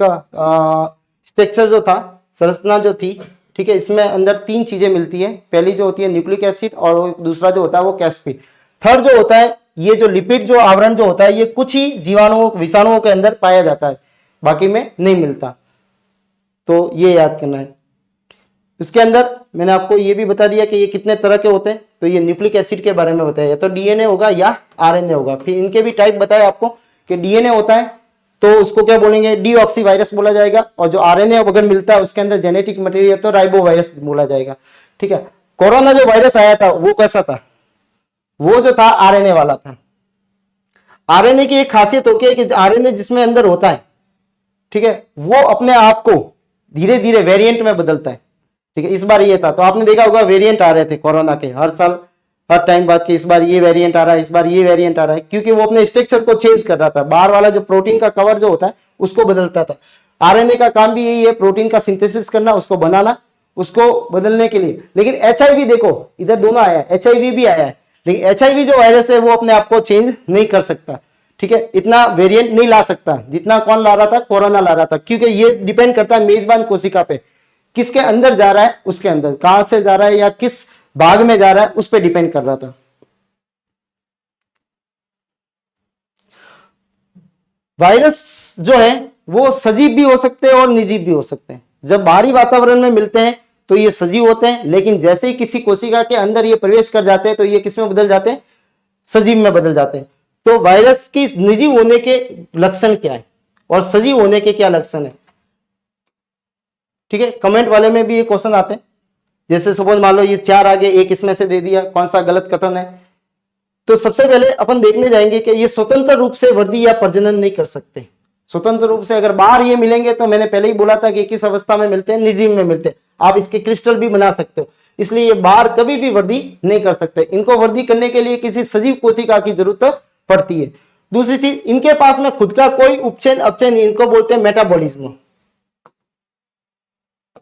स्ट्रक्चर जो था, संरचना जो थी, ठीक है, इसमें अंदर तीन चीजें मिलती है। पहली जो होती है न्यूक्लिक एसिड, और दूसरा जो होता है वो कैस्पिड। थर्ड जो होता है ये जो लिपिड जो आवरण जो होता है, ये कुछ ही जीवाणुओं विषाणुओं के अंदर पाया जाता है, बाकी में नहीं मिलता। तो ये याद करना है। इसके अंदर मैंने आपको ये भी बता दिया कि ये कितने तरह के होते हैं। तो ये न्यूक्लिक एसिड के बारे में बताया, तो डीएनए होगा या आरएनए होगा। फिर इनके भी टाइप बताया आपको कि डीएनए होता है तो उसको क्या बोलेंगे, डीऑक्सी वायरस बोला जाएगा, और जो आरएनए अगर मिलता है उसके अंदर जेनेटिक मटेरियल तो राइबो वायरस बोला जाएगा, ठीक है। कोरोना जो वायरस आया था वो कैसा था, वो जो था आरएनए वाला था। आरएनए की एक खासियत होती है कि आरएनए जिसमें अंदर होता है, ठीक है, वो अपने आप को धीरे धीरे वेरिएंट में बदलता है, ठीक है। इस बार ये था, तो आपने देखा होगा वेरिएंट आ रहे थे कोरोना के, हर साल हर टाइम बाद के, इस बार ये वेरिएंट आ रहा है, इस बार ये वेरिएंट आ रहा है, क्योंकि वो अपने स्ट्रक्चर को चेंज कर रहा था। बाहर वाला जो प्रोटीन का कवर जो होता है उसको बदलता था। आरएनए का काम भी यही है, प्रोटीन का सिंथेसिस करना, उसको बनाना, उसको बदलने के लिए। लेकिन एचआईवी देखो, इधर दोनों आया है, एचआईवी भी आया है, लेकिन एचआईवी जो वायरस है वो अपने आप को चेंज नहीं कर सकता, ठीक है, इतना वेरिएंट नहीं ला सकता जितना कौन ला रहा था, कोरोना ला रहा था। क्योंकि ये डिपेंड करता है मेजबान कोशिका पे, किसके अंदर जा रहा है, उसके अंदर कहां से जा रहा है या किस भाग में जा रहा है, उस पर डिपेंड कर रहा था। वायरस जो है वो सजीव भी हो सकते हैं और निर्जीव भी हो सकते हैं। जब बाहरी वातावरण में मिलते हैं तो ये सजीव होते हैं, लेकिन जैसे ही किसी कोशिका के अंदर ये प्रवेश कर जाते हैं तो ये किस में बदल जाते हैं, सजीव में बदल जाते हैं। तो वायरस की निर्जीव होने के लक्षण क्या है और सजीव होने के क्या लक्षण है, ठीक है। कमेंट वाले में भी ये क्वेश्चन आते हैं, जैसे सपोज मान लो ये 4 आगे 1 इसमें से दे दिया, कौन सा गलत कथन है, तो सबसे पहले अपन देखने जाएंगे कि ये स्वतंत्र रूप से वृद्धि या प्रजनन नहीं कर सकते। स्वतंत्र रूप से अगर बाहर ये मिलेंगे तो मैंने पहले ही बोला था कि किस अवस्था में मिलते हैं, निर्जीव में मिलते हैं। आप इसके क्रिस्टल भी बना सकते हो, इसलिए ये बाहर कभी भी वृद्धि नहीं कर सकते। इनको वृद्धि करने के लिए किसी सजीव कोशिका की जरूरत पड़ती है। दूसरी चीज, इनके पास में खुद का कोई उपचयन अपचयन, इनको बोलते हैं मेटाबॉलिज्म,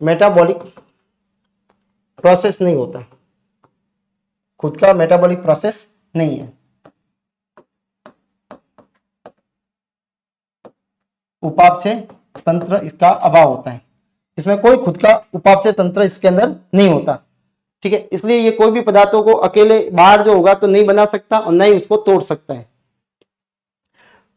मेटाबॉलिक प्रोसेस नहीं होता, खुद का मेटाबॉलिक प्रोसेस नहीं है। उपापचय तंत्र इसका अभाव होता है, इसमें कोई खुद का उपापचय तंत्र इसके अंदर नहीं होता, ठीक है। इसलिए ये कोई भी पदार्थों को अकेले बाहर जो होगा तो नहीं बना सकता और नहीं उसको तोड़ सकता है।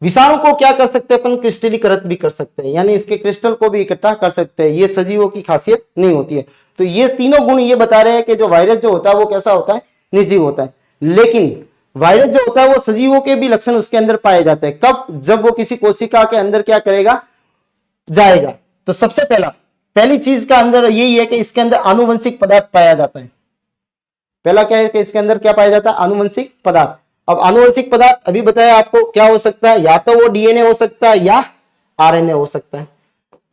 विषाणु को क्या कर सकते हैं अपन, क्रिस्टलीकृत भी कर सकते हैं, यानी इसके क्रिस्टल को भी इकट्ठा कर सकते हैं। ये सजीवों की खासियत नहीं होती है। तो ये तीनों गुण ये बता रहे हैं कि जो वायरस जो होता है वो कैसा होता है, निर्जीव होता है। लेकिन वायरस जो होता है वो सजीवों के भी लक्षण उसके अंदर पाए जाते हैं। कब, जब वो किसी कोशिका के अंदर क्या करेगा, जाएगा। तो सबसे पहली चीज का अंदर यही है कि इसके अंदर आनुवंशिक पदार्थ पाया जाता है। पहला क्या है कि इसके अंदर क्या पाया जाता है, आनुवंशिक पदार्थ। अब आनुवंशिक पदार्थ अभी बताया आपको क्या हो सकता है, या तो वो डीएनए हो सकता है या आरएनए हो सकता है।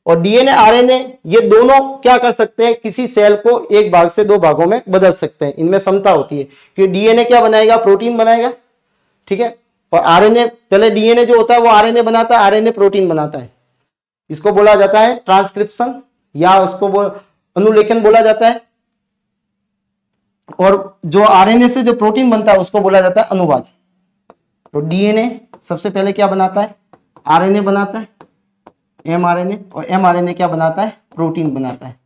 और डीएनए आरएनए ये दोनों क्या कर सकते हैं, किसी सेल को एक भाग से दो भागों में बदल सकते हैं। इनमें क्षमता होती है कि डीएनए क्या बनाएगा, प्रोटीन बनाएगा, ठीक है। और आरएनए, पहले डीएनए जो होता है वो आरएनए बनाता है, आरएनए प्रोटीन बनाता है। इसको बोला जाता है ट्रांसक्रिप्शन या उसको अनुलेखन बोला जाता है। और जो आरएनए से जो प्रोटीन बनता है उसको बोला जाता है अनुवाद। तो डीएनए सबसे पहले क्या बनाता है, आरएनए बनाता है, एमआरएनए, और एमआरएनए क्या बनाता है, प्रोटीन बनाता है।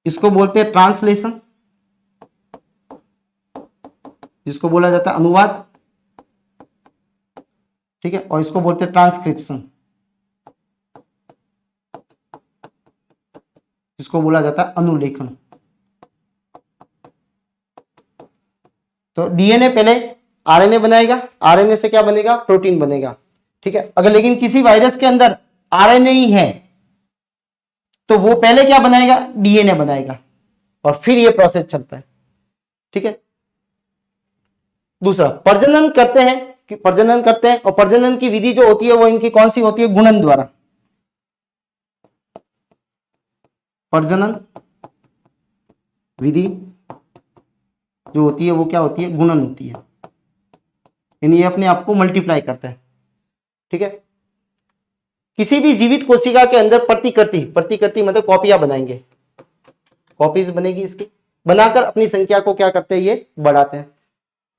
इसको बोलते हैं ट्रांसलेशन, जिसको बोला जाता है अनुवाद, ठीक है। और इसको बोलते हैं ट्रांसक्रिप्शन, जिसको बोला जाता है अनुलेखन। तो डीएनए पहले आरएनए बनाएगा, आरएनए से क्या बनेगा, प्रोटीन बनेगा, ठीक है। अगर लेकिन किसी वायरस के अंदर आरएनए ही है तो वो पहले क्या बनाएगा, डीएनए बनाएगा, और फिर ये प्रोसेस चलता है, ठीक है। दूसरा, प्रजनन करते हैं, और प्रजनन की विधि जो होती है वो इनकी कौन सी होती है, गुणन द्वारा। प्रजनन विधि जो होती है वो क्या होती है, गुणन होती है। यानी ये अपने आप को मल्टीप्लाई करता है, ठीक है। किसी भी जीवित कोशिका के अंदर प्रतिकृति मतलब कॉपियां बनाएंगे, कॉपीज बनेगी इसकी, बनाकर अपनी संख्या को क्या करते हैं, ये बढ़ाते हैं।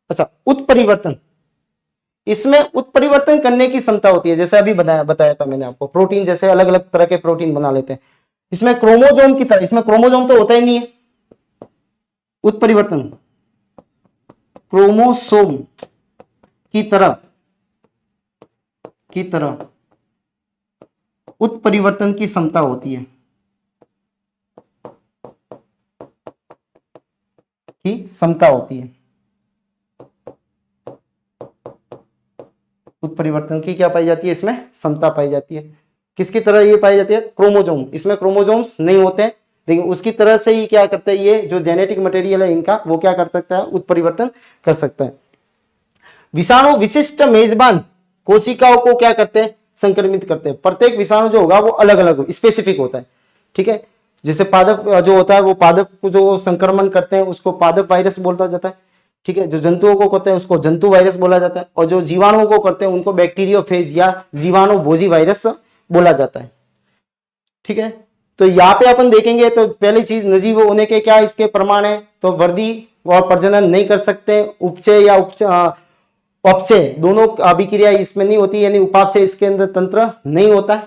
अच्छा, उत्परिवर्तन, इसमें उत्परिवर्तन करने की क्षमता होती है। जैसे अभी बताया था मैंने आपको, प्रोटीन जैसे अलग अलग तरह के प्रोटीन बना लेते हैं। इसमें क्रोमोजोम की तरह, इसमें क्रोमोजोम तो होता ही नहीं है। उत्परिवर्तन क्रोमोसोम की तरह उत्परिवर्तन की क्षमता होती है, उत्परिवर्तन की क्या पाई जाती है, इसमें क्षमता पाई जाती है। किसकी तरह ये पाई जाती है, क्रोमोजोम। इसमें क्रोमोजोम्स नहीं होते हैं, लेकिन उसकी तरह से ही क्या करते हैं, ये जो जेनेटिक मटेरियल है इनका, वो क्या कर सकता है, उत्परिवर्तन कर सकता है। विषाणु विशिष्ट मेजबान कोशिकाओं को क्या करते हैं, संक्रमित करते हैं। प्रत्येक विषाणु जो होगा वो अलग अलग स्पेसिफिक होता है, ठीक है। जैसे पादप जो होता है वो पादप को जो संक्रमण करते हैं उसको पादप वायरस बोला जाता है, ठीक है। जो जंतुओं को करते हैं उसको जंतु वायरस बोला जाता है, और जो जीवाणुओं को करते हैं उनको बैक्टीरियोफेज या जीवाणु भोजी वायरस बोला जाता है, ठीक है। तो यहाँ पे अपन देखेंगे तो पहली चीज, निर्जीव होने के क्या इसके प्रमाण है, तो वृद्धि और प्रजनन नहीं कर सकते, उपचय या अपचय दोनों अभिक्रिया इसमें नहीं होती, यानी उपापचय इसके अंदर तंत्र नहीं होता है,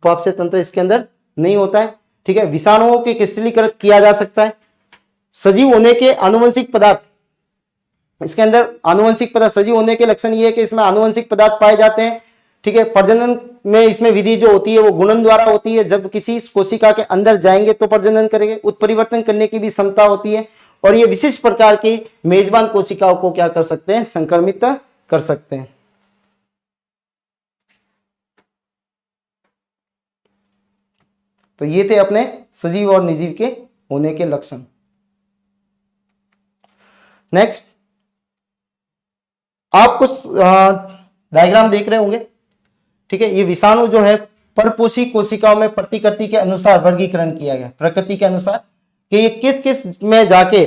उपापचय तंत्र इसके अंदर नहीं होता है, ठीक है। विषाणुओं के क्रिस्टलीकृत किया जा सकता है। सजीव होने के आनुवंशिक पदार्थ, इसके अंदर आनुवंशिक पदार्थ, सजीव होने के लक्षण ये है कि इसमें आनुवंशिक पदार्थ पाए जाते हैं, ठीक है। प्रजनन में इसमें विधि जो होती है वो गुणन द्वारा होती है। जब किसी कोशिका के अंदर जाएंगे तो प्रजनन करेंगे। उत्परिवर्तन करने की भी क्षमता होती है, और ये विशिष्ट प्रकार की मेजबान कोशिकाओं को क्या कर सकते हैं, संक्रमित कर सकते हैं। तो ये थे अपने सजीव और निर्जीव के होने के लक्षण। नेक्स्ट, आप कुछ डायग्राम देख रहे होंगे, ठीक है। ये विषाणु जो है परपोषी कोशिकाओं में प्रतिकृति के अनुसार वर्गीकरण किया गया, प्रकृति के अनुसार, कि ये किस किस में जाके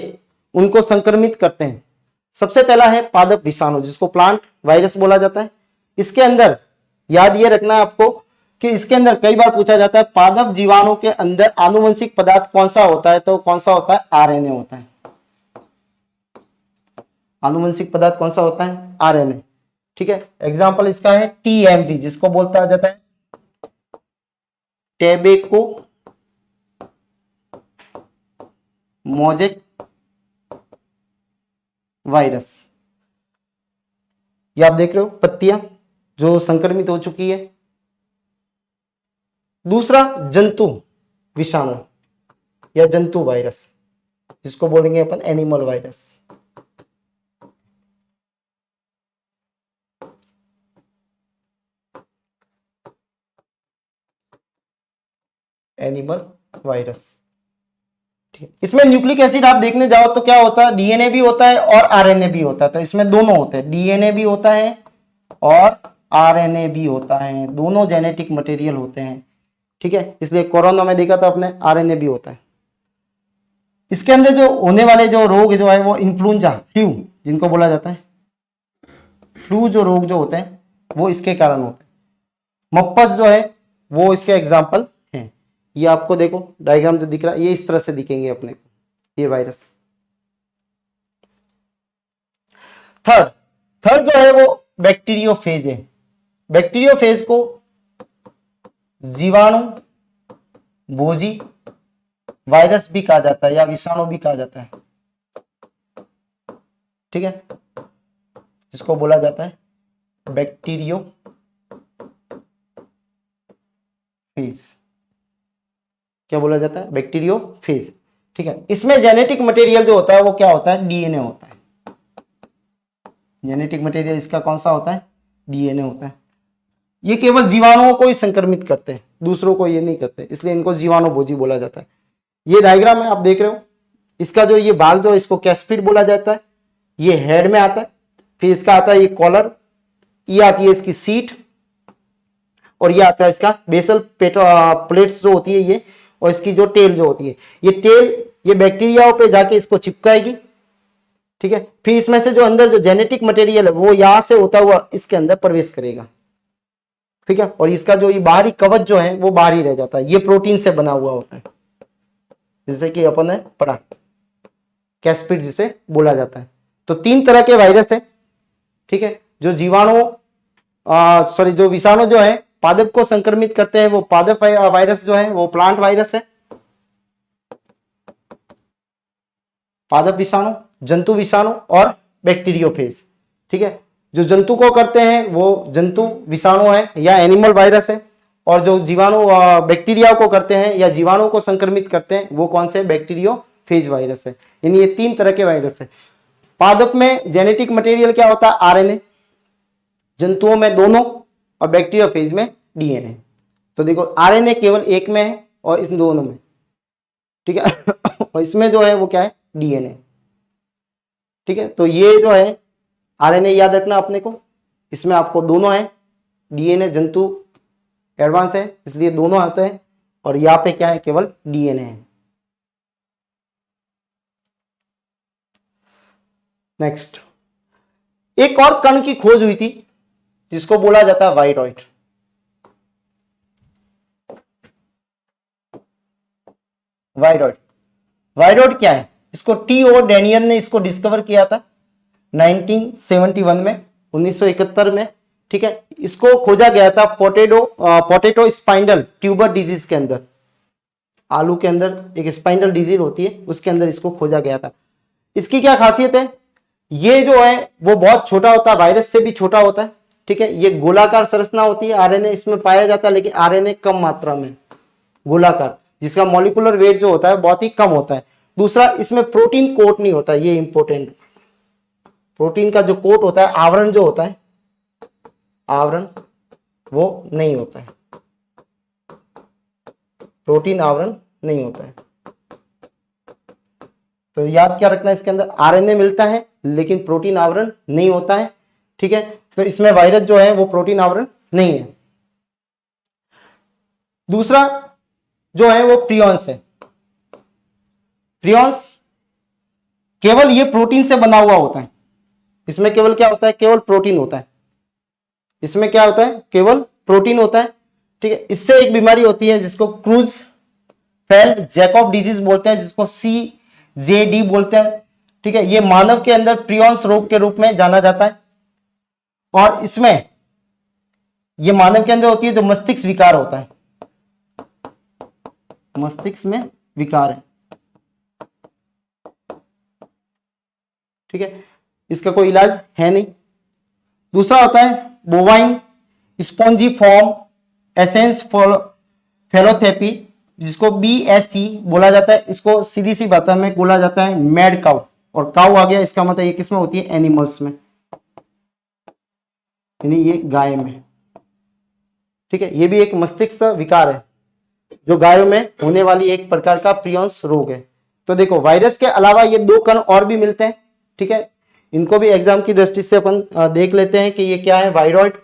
उनको संक्रमित करते हैं। सबसे पहला है पादप विषाणु, जिसको प्लांट वायरस बोला जाता है। इसके अंदर याद ये रखना है आपको कि इसके अंदर कई बार पूछा जाता है पादप जीवाणु के अंदर आनुवंशिक पदार्थ कौन सा होता है, तो कौन सा होता है, आरएनए होता है। आनुवंशिक पदार्थ कौन सा होता है, आरएनए, ठीक है। एग्जाम्पल इसका है टीएमवी, जिसको बोलता जाता है टेबेको मोजेक वायरस। ये आप देख रहे हो पत्तियां जो संक्रमित हो चुकी है। दूसरा जंतु विषाणु या जंतु वायरस, जिसको बोलेंगे अपन एनिमल वायरस। एनिमल वायरस, ठीक है। इसमें न्यूक्लिक एसिड आप देखने जाओ तो क्या होता है, डीएनए भी होता है और आरएनए भी होता है। तो इसमें दोनों होते हैं, डीएनए भी होता है और आरएनए भी होता है, दोनों जेनेटिक मटेरियल होते हैं, ठीक है। इसलिए कोरोना में देखा था आपने, आरएनए भी होता है। इसके अंदर जो होने वाले जो रोग जो है वो इन्फ्लुएंजा, फ्लू जिनको बोला जाता है, फ्लू जो रोग जो होते हैं वो इसके कारण होते हैं। मप्पस जो है वो इसके एग्जाम्पल हैं। ये आपको देखो डायग्राम जो दिख रहा है, ये इस तरह से दिखेंगे अपने को, ये वायरस। थर्ड जो है वो बैक्टीरियोफेज है। बैक्टीरियोफेज को जीवाणु भोजी वायरस भी कहा जाता है या विषाणु भी कहा जाता है, ठीक है। इसको बोला जाता है बैक्टीरियोफेज, क्या बोला जाता है, बैक्टीरियोफेज, ठीक है। इसमें जेनेटिक मटेरियल जो होता है वो क्या होता है, डीएनए होता है। जेनेटिक मटेरियल इसका कौन सा होता है, डीएनए होता है। ये केवल जीवाणुओं को ही संक्रमित करते हैं, दूसरों को ये नहीं करते, इसलिए इनको जीवाणु भोजी बोला जाता है। ये डायग्राम है आप देख रहे हो, इसका जो ये भाग जो इसको कैस्पिड बोला जाता है, ये हेड में आता है। फिर इसका आता है ये कॉलर, ये आती है इसकी सीट, और ये आता है इसका बेसल प्लेट्स जो होती है ये, और इसकी जो टेल जो होती है, ये टेल ये बैक्टीरियाओं पे जाके इसको चिपकाएगी, ठीक है। फिर इसमें से जो अंदर जो जेनेटिक मटेरियल है वो यहां से होता हुआ इसके अंदर प्रवेश करेगा, ठीक है। और इसका जो ये बाहरी कवच जो है वो बाहर ही रह जाता है, ये प्रोटीन से बना हुआ होता है, जैसे कि अपन ने पढ़ा, कैस्पिड जिसे बोला जाता है। तो 3 तरह के वायरस है, ठीक है। जो जीवाणु जो विषाणु जो है पादप को संक्रमित करते हैं वो पादप वायरस जो है वो प्लांट वायरस है। पादप विषाणु, जंतु विषाणु और बैक्टीरियोफेज, ठीक है। जो जंतु को करते हैं वो जंतु विषाणु है या एनिमल वायरस है, और जो जीवाणु बैक्टीरिया को करते हैं या जीवाणु को संक्रमित करते हैं वो कौन से, बैक्टीरियोफेज वायरस है। यानी ये 3 तरह के वायरस है। पादप में जेनेटिक मटेरियल क्या होता है, आरएनए, जंतुओं में दोनों, और बैक्टीरियोफेज में डीएनए। तो देखो आरएनए केवल एक में है और इन दोनों में, ठीक है। और इसमें जो है वो क्या है, डीएनए, ठीक है। तो ये जो है आरएनए याद रखना अपने को, इसमें आपको दोनों है, डीएनए जंतु एडवांस है इसलिए दोनों होते हैं, और यहाँ पे क्या है, केवल डीएनए है। नेक्स्ट, एक और कण की खोज हुई थी जिसको बोला जाता है वायरॉइड। वायरॉइड क्या है, इसको टी.ओ. डेनियल ने इसको डिस्कवर किया था 1971 में, 1971 में, ठीक है। इसको खोजा गया था पोटैटो स्पाइंडल ट्यूबर डिजीज के अंदर। आलू के अंदर एक स्पाइंडल डिजीज होती है, उसके अंदर इसको खोजा गया था। इसकी क्या खासियत है, ये जो है वो बहुत छोटा होता है, वायरस से भी छोटा होता है, ठीक है। ये गोलाकार संरचना होती है, आरएनए इसमें पाया जाता है, लेकिन आरएनए कम मात्रा में गोलाकार, जिसका मॉलिक्यूलर वेट जो होता है बहुत ही कम होता है। दूसरा, इसमें प्रोटीन कोट नहीं होता, ये इंपॉर्टेंट, प्रोटीन का जो कोट होता है, आवरण जो होता है, आवरण वो नहीं होता है, प्रोटीन आवरण नहीं होता है। तो याद क्या रखना है, इसके अंदर आरएनए मिलता है लेकिन प्रोटीन आवरण नहीं होता है। ठीक है, तो इसमें वायरस जो है वो प्रोटीन आवरण नहीं है। दूसरा जो है वो प्रियॉन्स है। प्रियॉन्स केवल ये प्रोटीन से बना हुआ होता है। इसमें केवल क्या होता है, केवल प्रोटीन होता है। इसमें क्या होता है, केवल प्रोटीन होता है। ठीक है, इससे एक बीमारी होती है जिसको क्रूज फेल्ड जैकब डिजीज बोलते हैं, जिसको CJD बोलते हैं। ठीक है, ये मानव के अंदर प्रियॉन्स रोग के रूप में जाना जाता है। और इसमें ये मानव के अंदर होती है जो मस्तिष्क विकार होता है, मस्तिष्क में विकार है। ठीक है, इसका कोई इलाज है नहीं। दूसरा होता है बोवाइन स्पॉन्जीफॉर्म एसेंस फेलोथेपी, जिसको BSE बोला जाता है। इसको सीधी सी भाषा में बोला जाता है मैड काउ, और काउ आ गया, इसका मतलब ये किसमें होती है, एनिमल्स में, यानी ये गाय में। ठीक है, ये भी एक मस्तिष्क विकार है जो गायों में होने वाली एक प्रकार का प्रियॉन्स रोग है। तो देखो, वायरस के अलावा ये 2 कण और भी मिलते हैं। ठीक है, इनको भी एग्जाम की दृष्टि से अपन देख लेते हैं कि ये क्या है, वायरॉइड।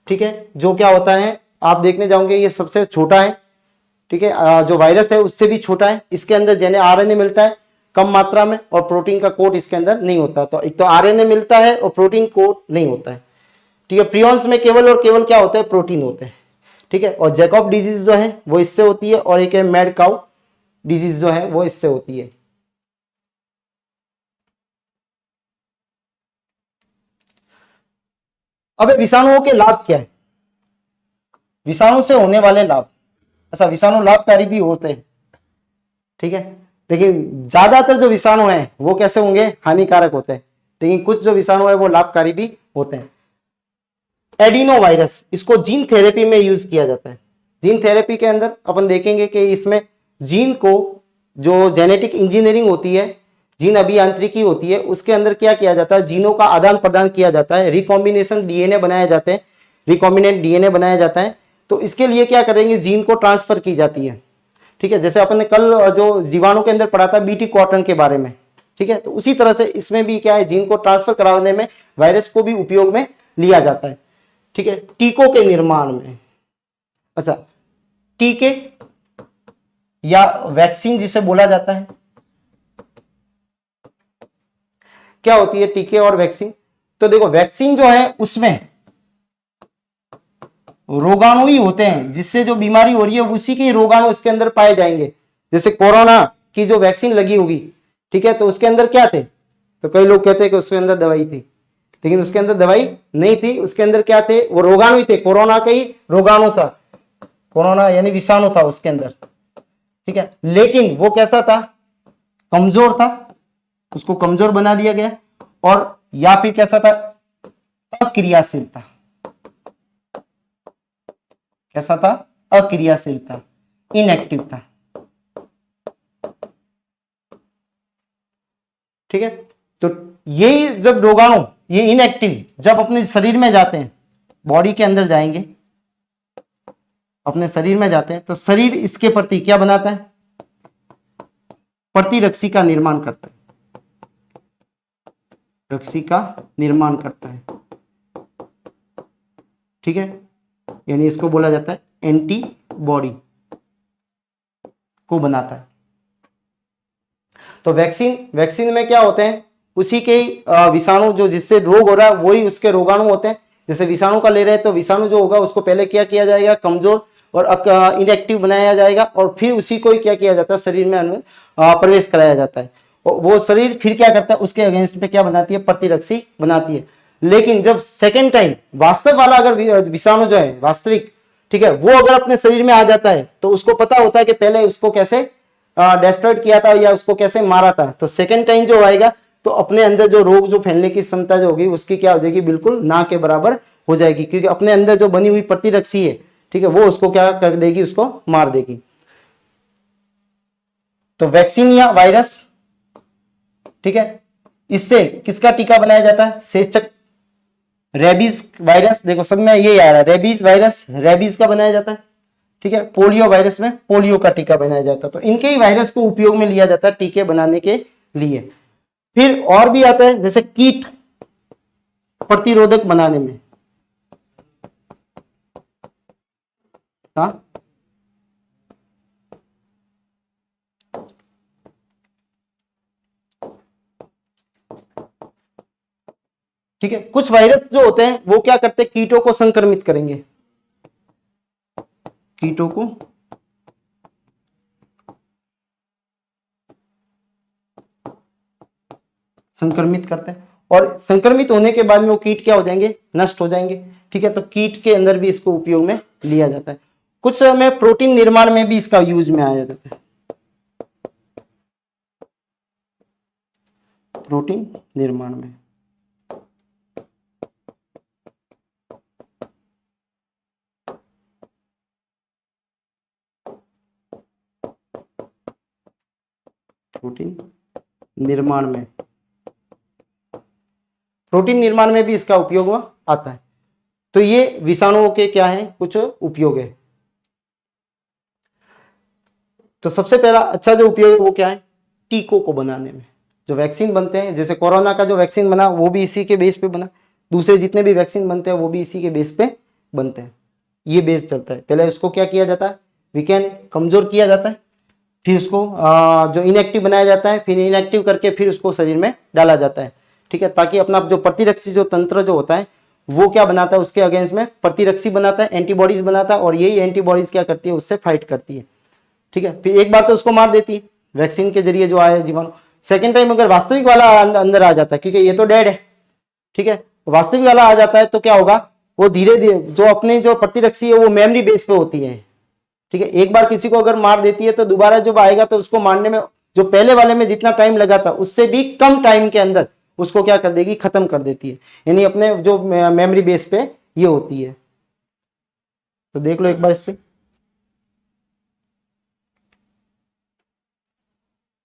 ठीक है, जो क्या होता है आप देखने जाओगे, ये सबसे छोटा है। ठीक है, जो वायरस है उससे भी छोटा है। इसके अंदर जैसे आरएनए मिलता है कम मात्रा में, और प्रोटीन का कोट इसके अंदर नहीं होता। तो एक तो आरएनए मिलता है और प्रोटीन कोट नहीं होता है। ठीक है, प्रियॉन्स में केवल और केवल क्या होता है, प्रोटीन होते हैं। ठीक है, और जैकब डिजीज जो है वो इससे होती है, और एक है मैड काउ डिजीज जो है वो इससे होती है। अब विषाणुओं के लाभ क्या है, विषाणु से होने वाले लाभ। अच्छा, विषाणु लाभकारी भी होते हैं। ठीक है, लेकिन ज्यादातर जो विषाणु हैं वो कैसे होंगे, हानिकारक होते हैं। लेकिन कुछ जो विषाणु है वो लाभकारी भी होते हैं। एडिनो वायरस, इसको जीन थेरेपी में यूज किया जाता है। जीन थेरेपी के अंदर अपन देखेंगे कि इसमें जीन को, जो जेनेटिक इंजीनियरिंग होती है, जीन अभियांत्रिकी होती है, उसके अंदर क्या किया जाता है, जीनों का आदान प्रदान किया जाता है, रिकॉम्बिनेशन डीएनए बनाए जाते हैं, रिकॉम्बिनेंट डीएनए बनाया जाता है। तो इसके लिए क्या करेंगे, जीन को ट्रांसफर की जाती है। ठीक है, जैसे अपन ने कल जो जीवाणु के अंदर पढ़ा था बीटी कॉटन के बारे में। ठीक है, तो उसी तरह से इसमें भी क्या है, जीन को ट्रांसफर कराने में वायरस को भी उपयोग में लिया जाता है। ठीक है, टीकों के निर्माण में, अच्छा, टीके या वैक्सीन जिसे बोला जाता है, क्या होती है टीके और वैक्सीन। तो देखो, वैक्सीन जो है उसमें रोगाणु ही होते हैं, जिससे जो बीमारी हो रही है उसी के रोगाणु इसके अंदर पाए जाएंगे। जैसे कोरोना की जो वैक्सीन लगी होगी, ठीक है, तो उसके अंदर क्या थे, तो कई लोग कहते हैं कि उसके अंदर दवाई थी, लेकिन उसके अंदर दवाई नहीं थी। उसके अंदर क्या थे, वो रोगाणु ही थे। कोरोना का ही रोगाणु था, कोरोना यानी विषाणु था उसके अंदर। ठीक है, लेकिन वो कैसा था, कमजोर था, उसको कमजोर बना दिया गया। और या फिर कैसा था, अक्रियाशील था। कैसा था, अक्रियाशील था, इनएक्टिव था। ठीक है, तो ये जब रोगाणु, ये इनएक्टिव जब अपने शरीर में जाते हैं, बॉडी के अंदर जाएंगे, अपने शरीर में जाते हैं, तो शरीर इसके प्रति क्या बनाता है, प्रतिरक्षी का निर्माण करता है, रक्षी का निर्माण करता है। ठीक है, यानी इसको बोला जाता है एंटीबॉडी को बनाता है। तो वैक्सीन में क्या होते हैं, उसी के विषाणु जो जिससे रोग हो रहा है वही उसके रोगाणु होते हैं। जैसे विषाणु का ले रहे हैं तो विषाणु जो होगा उसको पहले क्या किया जाएगा, कमजोर और इनएक्टिव बनाया जाएगा, और फिर उसी को क्या किया जाता है, शरीर में प्रवेश कराया जाता है। वो शरीर फिर क्या करता है, उसके अगेंस्ट में क्या बनाती है, प्रतिरक्षी बनाती है। लेकिन जब सेकेंड टाइम वास्तव वाला अगर विषाणु जो है वास्तविक, ठीक है, वो अगर अपने शरीर में आ जाता है तो उसको पता होता है कि पहले उसको कैसे डिस्ट्रॉय किया था या उसको कैसे मारा था। तो सेकेंड टाइम जो आएगा तो अपने अंदर जो रोग जो फैलने की क्षमता जो होगी उसकी क्या हो जाएगी, बिल्कुल ना के बराबर हो जाएगी, क्योंकि अपने अंदर जो बनी हुई प्रतिरक्षी है, ठीक है, वो उसको क्या कर देगी, उसको मार देगी। तो वैक्सीन या वायरस, ठीक है, इससे किसका टीका बनाया जाता है, सेचक रेबीज वायरस, देखो सब में ये आ रहा है, रेबीज वायरस रेबीज का बनाया जाता है। ठीक है, पोलियो वायरस में पोलियो का टीका बनाया जाता है। तो इनके ही वायरस को उपयोग में लिया जाता है टीके बनाने के लिए। फिर और भी आता है जैसे कीट प्रतिरोधक बनाने में, हाँ ठीक है, कुछ वायरस जो होते हैं वो क्या करते हैं, कीटों को संक्रमित करेंगे, कीटों को संक्रमित करते हैं, और संक्रमित होने के बाद में वो कीट क्या हो जाएंगे, नष्ट हो जाएंगे। ठीक है, तो कीट के अंदर भी इसको उपयोग में लिया जाता है। कुछ समय प्रोटीन निर्माण में भी इसका यूज में आया जाता है, प्रोटीन निर्माण में। प्रोटीन निर्माण में, प्रोटीन निर्माण में भी इसका उपयोग आता है। तो ये विषाणुओं के क्या है, कुछ उपयोग है। तो सबसे पहला अच्छा जो उपयोग है वो क्या है, टीकों को बनाने में। जो वैक्सीन बनते हैं, जैसे कोरोना का जो वैक्सीन बना वो भी इसी के बेस पे बना, दूसरे जितने भी वैक्सीन बनते हैं वो भी इसी के बेस पे बनते हैं। ये बेस चलता है। पहले उसको क्या किया जाता है, वीकेंड कमजोर किया जाता है, फिर उसको जो इनएक्टिव बनाया जाता है, फिर इनएक्टिव करके फिर उसको शरीर में डाला जाता है। ठीक है, ताकि अपना जो प्रतिरक्षी जो तंत्र जो होता है वो क्या बनाता है, उसके अगेंस्ट में प्रतिरक्षी बनाता है, एंटीबॉडीज बनाता है, और यही एंटीबॉडीज क्या करती है, उससे फाइट करती है। ठीक है, फिर एक बार तो उसको मार देती है वैक्सीन के जरिए जो आया जीवाणु। सेकेंड टाइम अगर वास्तविक वाला अंदर आ जाता है, क्योंकि ये तो डेड है, ठीक है, वास्तविक वाला आ जाता है तो क्या होगा, वो धीरे धीरे जो अपने जो प्रतिरक्षी है वो मेमोरी बेस पे होती है। ठीक है, एक बार किसी को अगर मार देती है तो दोबारा जब आएगा तो उसको मारने में जो पहले वाले में जितना टाइम लगा था उससे भी कम टाइम के अंदर उसको क्या कर देगी, खत्म कर देती है। यानी अपने जो मेमोरी बेस पे ये होती है। तो देख लो एक बार इस पे।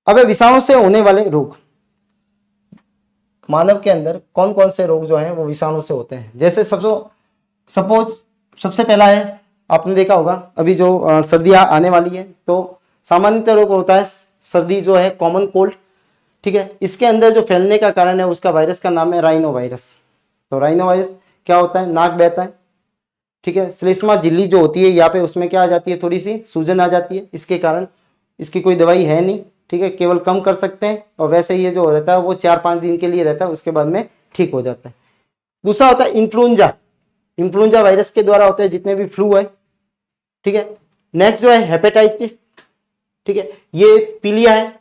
अब विषाणु से होने वाले रोग, मानव के अंदर कौन कौन से रोग जो हैं वो विषाणु से होते हैं। जैसे सपोज सबसे पहला है, आपने देखा होगा अभी जो सर्दियां आने वाली है तो सामान्यतः रोग होता है सर्दी जो है, कॉमन कोल्ड। ठीक है, इसके अंदर जो फैलने का कारण है उसका वायरस का नाम है राइनो वायरस। तो राइनो वायरस क्या होता है, नाक बहता है। ठीक है, श्लेष्मा झिल्ली जो होती है यहाँ पे उसमें क्या आ जाती है, थोड़ी सी सूजन आ जाती है। इसके कारण इसकी कोई दवाई है नहीं। ठीक है, केवल कम कर सकते हैं, और वैसे ये जो रहता है वो 4-5 दिन के लिए रहता है, उसके बाद में ठीक हो जाता है। दूसरा होता है इन्फ्लुएंजा, इन्फ्लुएंजा वायरस के द्वारा होते हैं जितने भी फ्लू है। ठीक है, नेक्स्ट जो है हेपेटाइटिस। ठीक है, ये पीलिया है।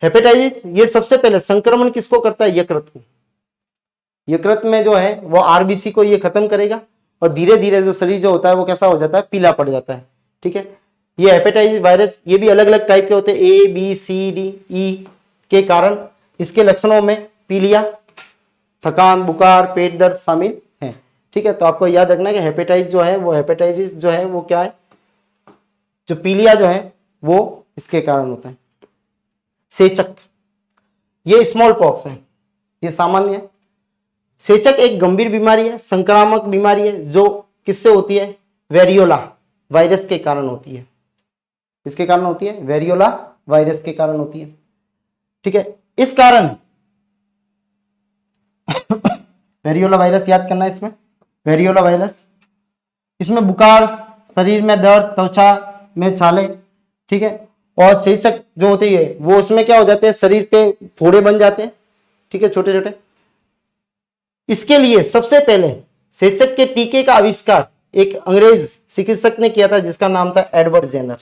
हेपेटाइटिस ये सबसे पहले संक्रमण किसको करता है, यकृत को। यकृत में जो है वो आरबीसी को ये खत्म करेगा, और धीरे धीरे जो शरीर जो होता है वो कैसा हो जाता है, पीला पड़ जाता है। ठीक है, ये हेपेटाइटिस वायरस ये भी अलग अलग टाइप के होते हैं, A B C D E के कारण इसके लक्षणों में पीलिया, थकान, बुखार, पेट दर्द शामिल है। ठीक है, तो आपको याद रखना है कि हेपेटाइटिस जो है वो हेपेटाइटिस जो है वो क्या है, जो पीलिया जो है वो इसके कारण होता है। सेचक, ये स्मॉल पॉक्स है, ये सामान्य है। सेचक एक गंभीर बीमारी है, संक्रामक बीमारी है, जो किससे होती है, वेरियोला वायरस के कारण होती है। किसके कारण होती है, वेरियोला वायरस के कारण होती है। ठीक है, इस कारण वेरियोला वायरस याद करना है इसमें, वेरियोला वायरस, इसमें बुखार, शरीर में दर्द, त्वचा में छाले। ठीक है, और सेचक जो होती है वो उसमें क्या हो जाते हैं, शरीर पे फोड़े बन जाते हैं। ठीक है, छोटे छोटे। इसके लिए सबसे पहले सेचक के टीके का आविष्कार एक अंग्रेज चिकित्सक ने किया था जिसका नाम था एडवर्ड जेनर।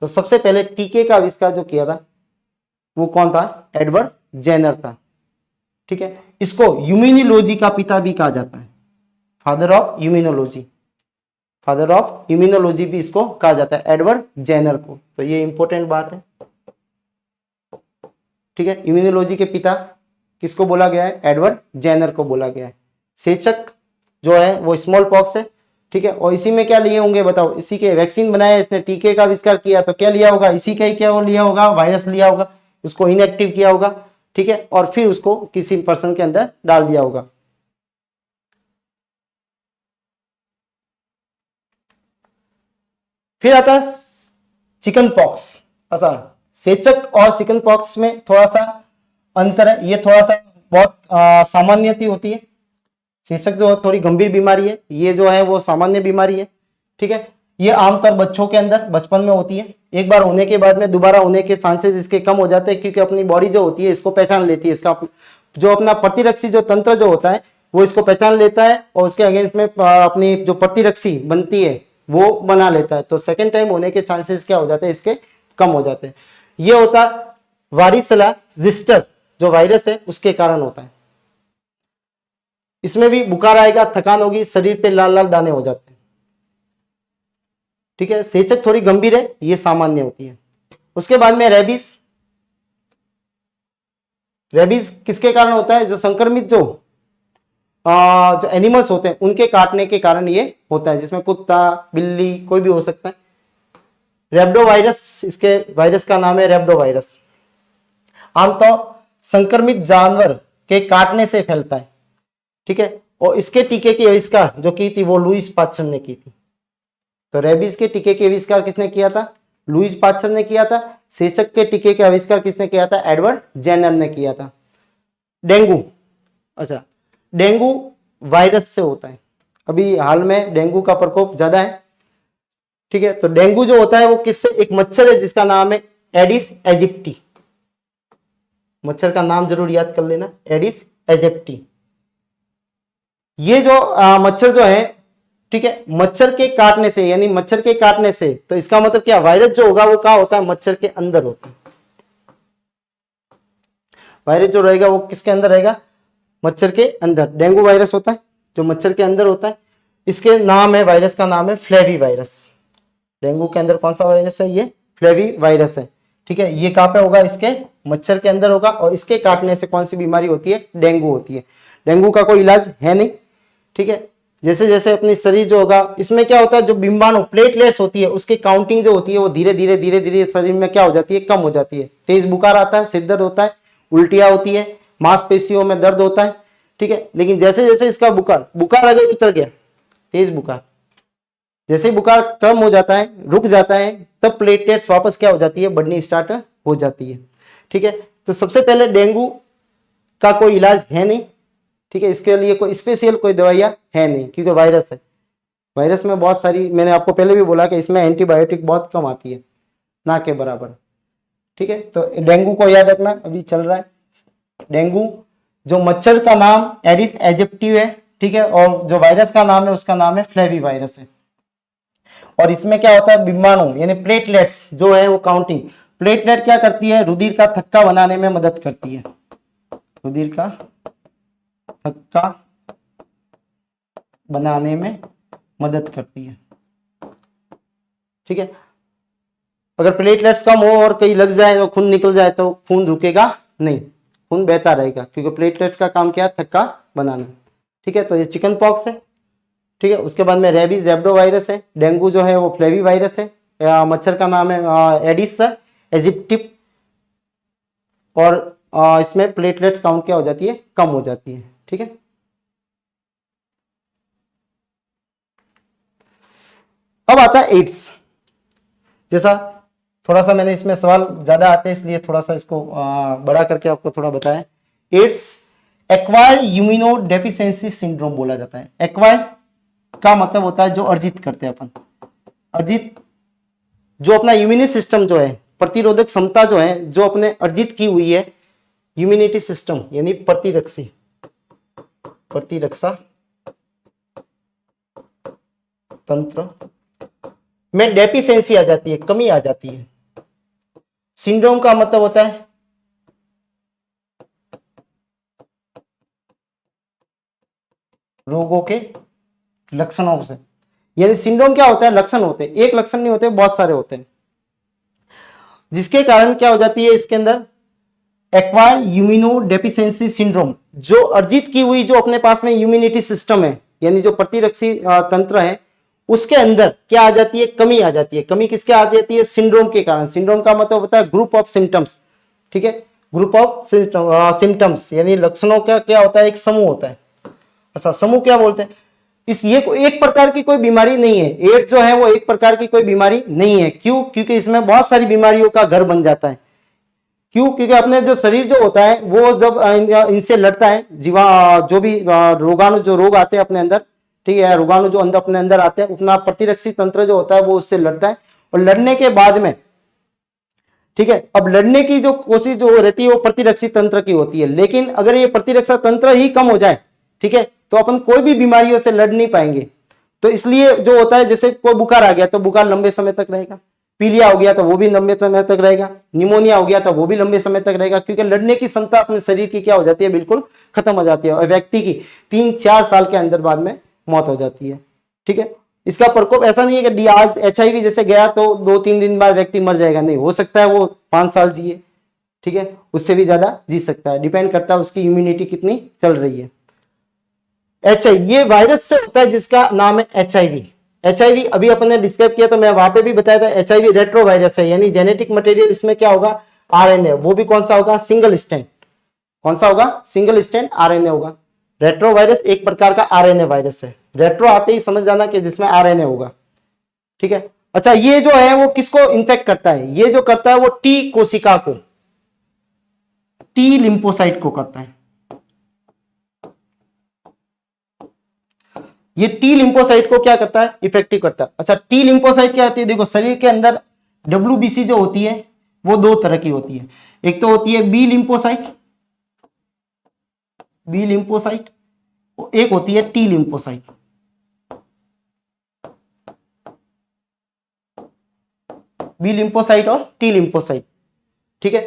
तो सबसे पहले टीके का आविष्कार जो किया था वो कौन था, एडवर्ड जेनर था। ठीक है, इसको इम्यूनोलॉजी का पिता भी कहा जाता है, father of immunology, father of immunology भी इसको कहा जाता है, एडवर्ड जेनर को। तो ये इंपॉर्टेंट बात है। ठीक है, इम्यूनोलॉजी के पिता किसको बोला गया है, एडवर्ड जेनर को बोला गया है। सेचक जो है वो स्मॉल पॉक्स है। ठीक है, और इसी में क्या लिए होंगे बताओ, इसी के वैक्सीन बनाया, इसने टीके का आविष्कार किया, तो क्या लिया होगा, इसी का ही क्या वो लिया होगा, वायरस लिया होगा, उसको इनएक्टिव किया होगा। ठीक है, और फिर उसको किसी पर्सन के अंदर डाल दिया होगा। फिर आता है चिकन पॉक्स। अच्छा, सेचक और चिकन पॉक्स में थोड़ा सा अंतर है, ये थोड़ा सा बहुत सामान्य होती है। सेचक जो थोड़ी गंभीर बीमारी है, ये जो है वो सामान्य बीमारी है, ठीक है। ये आमतौर बच्चों के अंदर बचपन में होती है, एक बार होने के बाद में दोबारा होने के चांसेस इसके कम हो जाते हैं, क्योंकि अपनी बॉडी जो होती है इसको पहचान लेती है, इसका जो अपना प्रतिरक्षी जो तंत्र जो होता है वो इसको पहचान लेता है और उसके अगेंस्ट में अपनी जो प्रतिरक्षी बनती है वो बना लेता है। तो सेकेंड टाइम होने के चांसेस क्या हो जाते हैं, इसके कम हो जाते हैं। ये होता वारिसला जिस्टर जो वायरस है उसके कारण होता है। इसमें भी बुखार आएगा, थकान होगी, शरीर पे लाल लाल दाने हो जाते हैं, ठीक है। सेचक थोड़ी गंभीर है, ये सामान्य होती है। उसके बाद में रेबीज। रेबीज किसके कारण होता है, जो संक्रमित जो एनिमल्स होते हैं उनके काटने के कारण ये होता है, जिसमें कुत्ता, बिल्ली, कोई भी हो सकता है। रेब्डो वायरस, इसके वायरस का नाम है रेब्डो वायरस। आमतौर संक्रमित जानवर के काटने से फैलता है, ठीक है। और इसके टीके की आविष्कार जो की थी वो लुईस पाश्चर ने की थी। तो रेबीज के टीके के आविष्कार किसने किया था, लुईस पाश्चर ने किया था। सेचक के टीके के आविष्कार किसने किया था, एडवर्ड जेनर ने किया था। डेंगू, अच्छा, डेंगू वायरस से होता है। अभी हाल में डेंगू का प्रकोप ज्यादा है, ठीक है। तो डेंगू जो होता है वो किससे, एक मच्छर है जिसका नाम है एडिस एजिप्टी। मच्छर का नाम जरूर याद कर लेना, एडिस एजिप्टी। ये जो मच्छर जो है, ठीक है, मच्छर के काटने से, यानी मच्छर के काटने से, तो इसका मतलब क्या, वायरस जो होगा वो क्या होता है, मच्छर के अंदर होता है। वायरस जो रहेगा वो किसके अंदर रहेगा, मच्छर के अंदर। डेंगू वायरस होता है जो मच्छर के अंदर होता है। इसके नाम है, वायरस का नाम है फ्लेवी वायरस। डेंगू के अंदर कौन सा वायरस है, ये फ्लेवी वायरस है, ठीक है। ये कहां पे होगा, इसके मच्छर के अंदर होगा, और इसके काटने से कौन सी बीमारी होती है, डेंगू होती है। डेंगू का कोई इलाज है नहीं, ठीक है। जैसे जैसे अपनी शरीर जो होगा, इसमें क्या होता है, जो बिंबाणु प्लेटलेट्स होती है उसकी काउंटिंग जो होती है वो धीरे धीरे धीरे धीरे शरीर में क्या हो जाती है, कम हो जाती है। तेज बुखार आता है, सिर दर्द होता है, उल्टियां होती है, मांसपेशियों में दर्द होता है, ठीक है। लेकिन जैसे जैसे इसका बुखार अगर उतर गया, तेज बुखार, जैसे ही बुखार कम हो जाता है, रुक जाता है, तब प्लेटलेट्स वापस क्या हो जाती है, बढ़नी स्टार्ट हो जाती है, ठीक है। तो सबसे पहले डेंगू का कोई इलाज है नहीं, ठीक है। इसके लिए कोई स्पेशल कोई दवाइयां है नहीं, क्योंकि वायरस है। वायरस में बहुत सारी, मैंने आपको पहले भी बोला कि इसमें एंटीबायोटिक बहुत कम आती है, ना के बराबर, ठीक है। तो डेंगू को याद रखना, अभी चल रहा है डेंगू। जो मच्छर का नाम एडिस एजिप्टी है, ठीक है, और जो वायरस का नाम है उसका नाम है फ्लेवी वायरस है। और इसमें क्या होता है, बिंबाणु यानी प्लेटलेट्स जो है वो काउंटिंग, प्लेटलेट क्या करती है, रुधिर का थक्का बनाने में मदद करती है, रुधिर का थक्का बनाने में मदद करती है, ठीक है। अगर प्लेटलेट्स कम हो और कहीं लग जाए तो खून निकल जाए तो खून रुकेगा नहीं, खून बहता रहेगा, क्योंकि प्लेटलेट्स का काम क्या है, थक्का बनाना, ठीक है। तो ये चिकन पॉक्स है, ठीक है। उसके बाद में रेबीज रेब्डो वायरस है। डेंगू जो है वो फ्लेवी वायरस है। मच्छर का नाम है एडिस एजिप्टी, और इसमें प्लेटलेट्स काउंट क्या हो जाती है, कम हो जाती है, ठीक है। अब आता है एड्स। जैसा थोड़ा सा मैंने इसमें सवाल ज्यादा आते हैं इसलिए थोड़ा सा इसको बड़ा करके आपको थोड़ा बताया। Ads acquired immuno deficiency syndrome बोला जाता है। एक्वायर्ड का मतलब होता है जो अर्जित करते हैं अपन, अर्जित, जो अपना इम्यूनि सिस्टम जो है, प्रतिरोधक क्षमता जो है, जो अपने अर्जित की हुई है, इम्यूनिटी सिस्टम यानी प्रतिरक्षा तंत्र में डेफिशिएंसी आ जाती है, कमी आ जाती है। सिंड्रोम का मतलब होता है रोगों के लक्षणों से, यानी सिंड्रोम क्या होता है, लक्षण होते हैं, एक लक्षण नहीं होते, बहुत सारे होते हैं, जिसके कारण क्या हो जाती है इसके अंदर एक्वायर्ड इम्यूनो डेफिशिएंसी सिंड्रोम। जो अर्जित की हुई जो अपने पास में इम्यूनिटी सिस्टम है, यानी जो प्रतिरक्षी तंत्र है, उसके अंदर क्या आ जाती है, कमी आ जाती है। कमी किसके आ जाती है, सिंड्रोम के कारण। सिंड्रोम का मतलब होता है ग्रुप ऑफ सिम्टम्स, ठीक है, ग्रुप ऑफ सिम्टम्स यानी लक्षणों का क्या होता है, एक समूह होता है। अच्छा, समूह क्या बोलते हैं, ये एक प्रकार की कोई बीमारी नहीं है। एड्स जो है वो एक प्रकार की कोई बीमारी नहीं है। क्यों? क्योंकि इसमें बहुत सारी बीमारियों का घर बन जाता है। क्यों? क्योंकि अपने जो शरीर जो होता है वो जब इनसे लड़ता है, जीवा जो भी रोगाणु जो रोग आते हैं अपने अंदर, ठीक है, रोगाणु जो अंदर अपने अंदर आते हैं, अपना प्रतिरक्षी तंत्र जो होता है वो उससे लड़ता है, और लड़ने के बाद में, ठीक है, अब लड़ने की जो कोशिश जो रहती है वो प्रतिरक्षी तंत्र की होती है। लेकिन अगर ये प्रतिरक्षा तंत्र ही कम हो जाए, ठीक है, तो अपन कोई भी बीमारियों से लड़ नहीं पाएंगे। तो इसलिए जो होता है, जैसे कोई बुखार आ गया तो बुखार लंबे समय तक रहेगा, पीलिया हो गया तो वो भी लंबे समय तक रहेगा, निमोनिया हो गया तो वो भी लंबे समय तक रहेगा, क्योंकि लड़ने की क्षमता अपने शरीर की क्या हो जाती है, बिल्कुल खत्म हो जाती है, और व्यक्ति की 3-4 साल के अंदर बाद में मौत हो जाती है। ठीक है, इसका प्रकोप ऐसा नहीं है कि आज HIV जैसे गया तो 2-3 दिन बाद व्यक्ति मर जाएगा, नहीं, हो सकता है वो 5 साल जिए, ठीक है, उससे भी ज्यादा जी सकता है, डिपेंड करता है उसकी इम्यूनिटी कितनी चल रही है। HIV ये वायरस से होता है जिसका नाम है HIV। HIV अभी अपन ने डिस्क्राइब किया तो मैं वहां पे भी बताया था, HIV रेट्रो वायरस है, यानी जेनेटिक मटेरियल इसमें क्या होगा, RNA, वो भी कौन सा होगा, सिंगल स्ट्रैंड। कौन सा होगा, सिंगल स्ट्रैंड RNA होगा। रेट्रो वायरस एक प्रकार का RNA वायरस है। रेट्रो आते ही समझ जाना कि जिसमें RNA होगा, ठीक है। अच्छा, ये जो है वो किसको इन्फेक्ट करता है, ये जो करता है वो टी कोशिका को, टी लिम्फोसाइट को करता है। ये टी लिम्फोसाइट को क्या करता है, इफेक्टिव करता है। अच्छा, टी लिम्फोसाइट क्या होती है, देखो शरीर के अंदर WBC जो होती है वो 2 तरह की होती है। एक तो होती है बी लिम्फोसाइट, बी लिम्फोसाइट, एक होती है टी लिम्फोसाइट। बी लिम्फोसाइट और टी लिम्फोसाइट, ठीक है।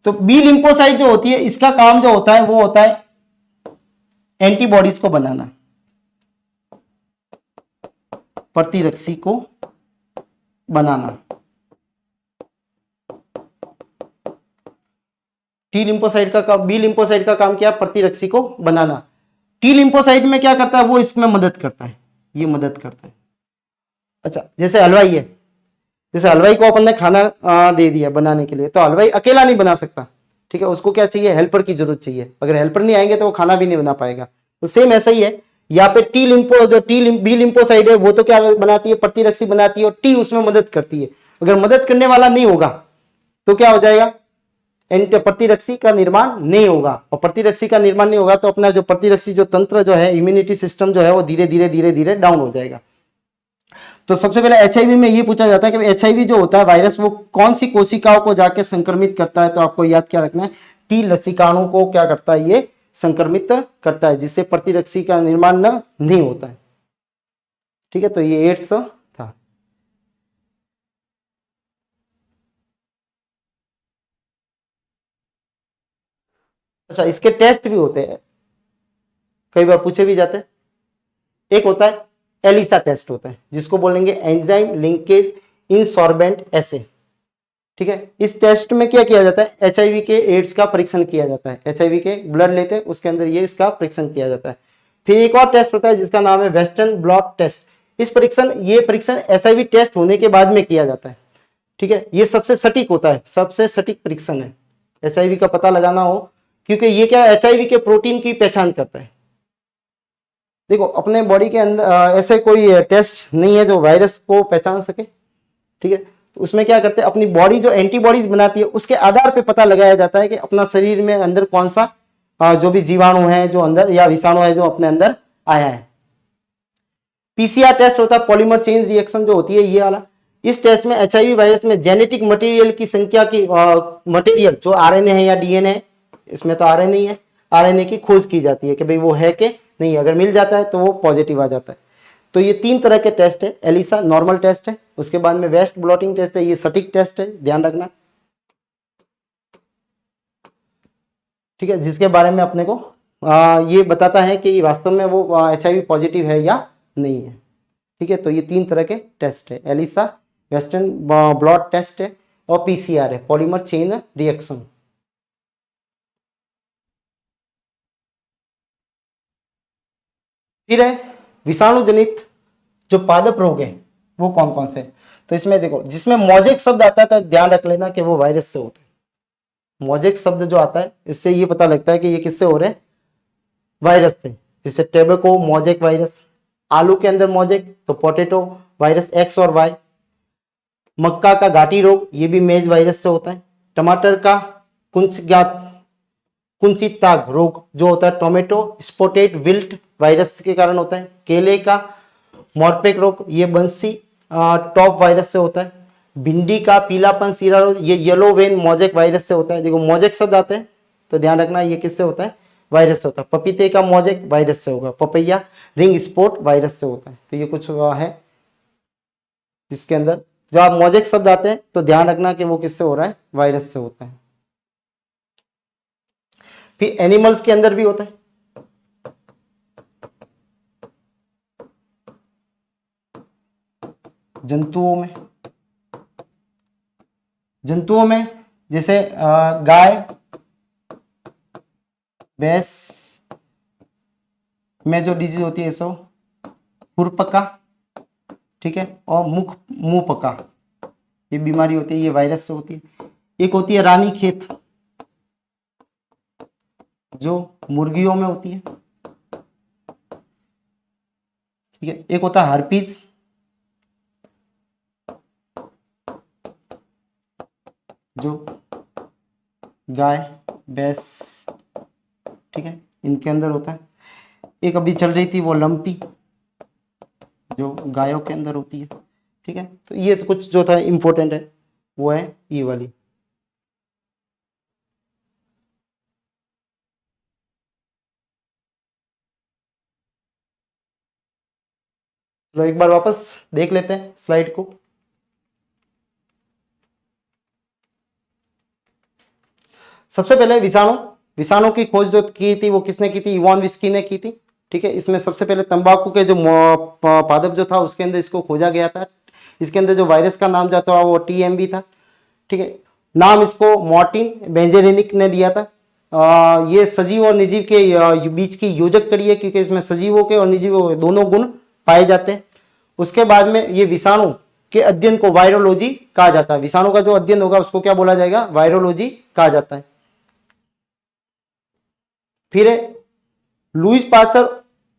तो बी लिम्फोसाइट जो होती है इसका काम जो होता है वो होता है एंटीबॉडीज को बनाना, प्रतिरक्षी को बनाना। टी लिम्फोसाइट का काम, बी लिम्फोसाइट का काम क्या, प्रतिरक्षी को बनाना। टी लिम्फोसाइट में क्या करता है, वो इसमें मदद करता है, ये मदद करता है। अच्छा, जैसे हलवाई है, जैसे हलवाई को अपन ने खाना दे दिया बनाने के लिए, तो हलवाई अकेला नहीं बना सकता, ठीक है, उसको क्या चाहिए, हेल्पर की जरूरत चाहिए। अगर हेल्पर नहीं आएंगे तो वो खाना भी नहीं बना पाएगा। तो सेम ऐसा ही है यहाँ पे टी लिम्फो जो बी लिम्फोसाइट है वो तो क्या बनाती है, प्रतिरक्षी बनाती है, और टी उसमें मदद करती है। अगर मदद करने वाला नहीं होगा तो क्या हो जाएगा, प्रतिरक्षी का निर्माण नहीं होगा, और प्रतिरक्षी का निर्माण नहीं होगा तो अपना जो प्रतिरक्षी जो तंत्र जो है, इम्यूनिटी सिस्टम जो है वो धीरे धीरे धीरे धीरे डाउन हो जाएगा। तो सबसे पहले HIV में ये पूछा जाता है कि HIV जो होता है वायरस वो कौन सी कोशिकाओं को जाके संक्रमित करता है, तो आपको याद क्या रखना है, टी लसिकाणु को क्या करता है, ये संक्रमित करता है, जिससे प्रतिरक्षी का निर्माण नहीं होता है, ठीक है। तो ये एड्स था। अच्छा, इसके टेस्ट भी होते हैं, कई बार पूछे भी जाते हैं। एक होता है एलिसा टेस्ट होता है, जिसको बोलेंगे एंजाइम लिंकेज इनसॉर्बेंट एसे, ठीक है। इस टेस्ट में क्या किया जाता है, HIV के एड्स का परीक्षण किया जाता है। HIV के ब्लड लेते हैं, उसके अंदर ये इसका परीक्षण किया जाता है। फिर एक और टेस्ट होता है जिसका नाम है वेस्टर्न ब्लॉट टेस्ट। ये परीक्षण HIV टेस्ट होने के बाद में किया जाता है, ठीक है। ये सबसे सटीक होता है, सबसे सटीक परीक्षण है HIV का पता लगाना हो, क्योंकि ये क्या HIV के प्रोटीन की पहचान करता है। देखो, अपने बॉडी के अंदर ऐसे कोई टेस्ट नहीं है जो वायरस को पहचान सके, ठीक है। तो उसमें क्या करते हैं, अपनी बॉडी जो एंटीबॉडीज बनाती है उसके आधार पे पता लगाया जाता है कि अपना शरीर में अंदर कौन सा जो भी जीवाणु है जो अंदर, या विषाणु है जो अपने अंदर आया है। PCR टेस्ट होता है, पॉलीमर चेन रिएक्शन जो होती है ये वाला। इस टेस्ट में HIV वायरस में जेनेटिक मटेरियल की संख्या की मटेरियल जो RNA है या DNA है, इसमें तो RNA ही है, RNA की खोज की जाती है कि भाई वो है कि नहीं, अगर मिल जाता है तो वो पॉजिटिव आ जाता है। तो ये 3 तरह के टेस्ट है। एलिसा नॉर्मल टेस्ट है, उसके बाद में वेस्ट ब्लॉटिंग टेस्ट है, ये सटीक टेस्ट है, ध्यान रखना, ठीक है, जिसके बारे में अपने को ये बताता है कि वास्तव में वो HIV पॉजिटिव है या नहीं है, ठीक है। तो ये 3 तरह के टेस्ट है, एलिसा, वेस्टर्न ब्लॉट टेस्ट है, और PCR है, पॉलीमर चेन रिएक्शन। फिर है विषाणु जनित जो पादप रोग है वो कौन कौन से, तो इसमें देखो, जिसमें मोजेक शब्द आता है तो ध्यान रख लेना कि वो वायरस से होता है। मोजेक शब्द जो आता है इससे ये पता लगता है कि ये किससे हो रहे हैं, वायरस से। जैसे टेबको मोजेक वायरस, आलू के अंदर मोजेक तो पोटैटो वायरस एक्स और वाई। मक्का का घाटी रोग ये भी मेज वायरस से होता है। टमाटर का कुंचिताग रोग जो होता है टोमेटो स्पोटेड विल्ट वायरस के कारण होता है। केले का मॉर्पेक रोग ये बंसी टॉप वायरस से होता है। भिंडी का पीलापन सीरा रोग ये येलो वेन मोजेक वायरस से होता है। देखो मोजेक शब्द आते हैं तो ध्यान रखना ये किससे होता है, वायरस से होता है। पपीते का मोजेक वायरस से होगा। पपैया रिंग स्पॉट वायरस से होता है। तो ये कुछ है जिसके अंदर जब आप मोजेक शब्द आते हैं तो ध्यान रखना कि वो किससे हो रहा है, वायरस से होता है। फिर एनिमल्स के अंदर भी होता है। जंतुओं में जैसे गाय भैंस में जो डिजीज होती है सो खुरपका, ठीक है, और मुंह पका ये बीमारी होती है, ये वायरस से होती है। एक होती है रानी खेत जो मुर्गियों में होती है, ठीक है। एक होता है हर्पीज जो गाय भैंस, ठीक है, इनके अंदर होता है। एक अभी चल रही थी वो लंपी जो गायों के अंदर होती है, ठीक है। तो ये तो कुछ जो था इंपॉर्टेंट है वो है ये वाली। तो एक बार वापस देख लेते हैं स्लाइड को। सबसे पहले विषाणु की खोज जो की थी वो किसने की थी, इवान विस्की ने की थी, ठीक है। इसमें सबसे पहले तंबाकू के जो पादप जो था उसके अंदर इसको खोजा गया था। इसके अंदर जो वायरस का नाम जाता है वो टीएमबी था, ठीक है। नाम इसको मार्टिन बेंजेरिनिक ने दिया था। ये सजीव और निर्जीव के बीच की योजक कड़ी है क्योंकि इसमें सजीवों के और निर्जीवों के दोनों गुण पाए जाते हैं। उसके बाद में ये विषाणु के अध्ययन को वायरोलॉजी कहा जाता है। विषाणु का जो अध्ययन होगा उसको क्या बोला जाएगा, वायरोलॉजी कहा जाता है। फिर लुईस पास्चर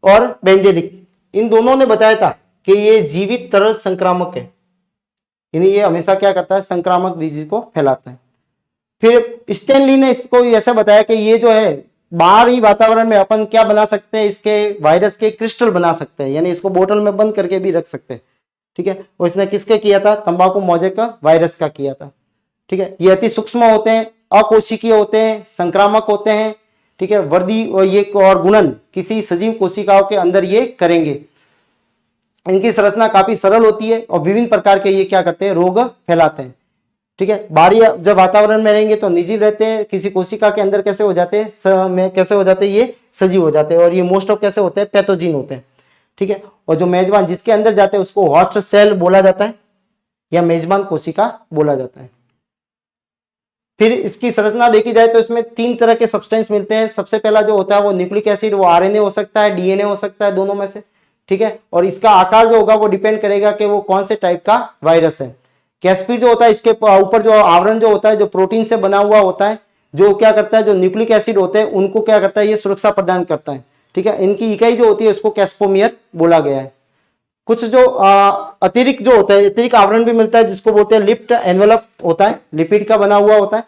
और बेंजेनिक इन दोनों ने बताया था कि ये जीवित तरल संक्रामक है, यानी ये हमेशा क्या करता है, संक्रामक डिजीज को फैलाता है। फिर स्टैनली ने इसको ऐसा बताया कि ये जो है बाहरी वातावरण में अपन क्या बना सकते हैं, इसके वायरस के क्रिस्टल बना सकते हैं, यानी इसको बोतल में बंद करके भी रख सकते हैं, ठीक है। और इसने किसके किया था, तंबाकू मोजेक का वायरस का किया था, ठीक है। ये अति सूक्ष्म होते हैं, अकोशिकीय होते हैं, संक्रामक होते हैं, ठीक है। वृद्धि और ये और गुणन किसी सजीव कोशिकाओं के अंदर ये करेंगे। इनकी संरचना काफी सरल होती है और विभिन्न प्रकार के ये क्या करते हैं, रोग फैलाते हैं, ठीक है। बाहरी जब वातावरण में रहेंगे तो निर्जीव रहते हैं, किसी कोशिका के अंदर कैसे हो जाते हैं, कैसे हो जाते हैं, ये सजीव हो जाते हैं। और ये मोस्ट ऑफ कैसे होते हैं, पैथोजिन होते हैं, ठीक है। और जो मेजबान जिसके अंदर जाते हैं उसको होस्ट सेल बोला जाता है या मेजबान कोशिका बोला जाता है। फिर इसकी संरचना देखी जाए तो इसमें 3 तरह के सब्सटेंस मिलते हैं। सबसे पहला जो होता है वो न्यूक्लिक एसिड, वो आरएनए हो सकता है, डीएनए हो सकता है, दोनों में से, ठीक है। और इसका आकार जो होगा वो डिपेंड करेगा कि वो कौन से टाइप का वायरस है। कैस्पिड जो होता है इसके ऊपर जो आवरण जो होता है जो प्रोटीन से बना हुआ होता है, जो क्या करता है, जो न्यूक्लिक एसिड होते हैं उनको क्या करता है, ये सुरक्षा प्रदान करता है, ठीक है। इनकी इकाई जो होती है उसको कैस्पोमियर बोला गया है। कुछ जो अतिरिक्त जो होता है, अतिरिक्त आवरण भी मिलता है जिसको बोलते हैं लिप्ड एनवेलप होता है, लिपिड का बना हुआ होता है,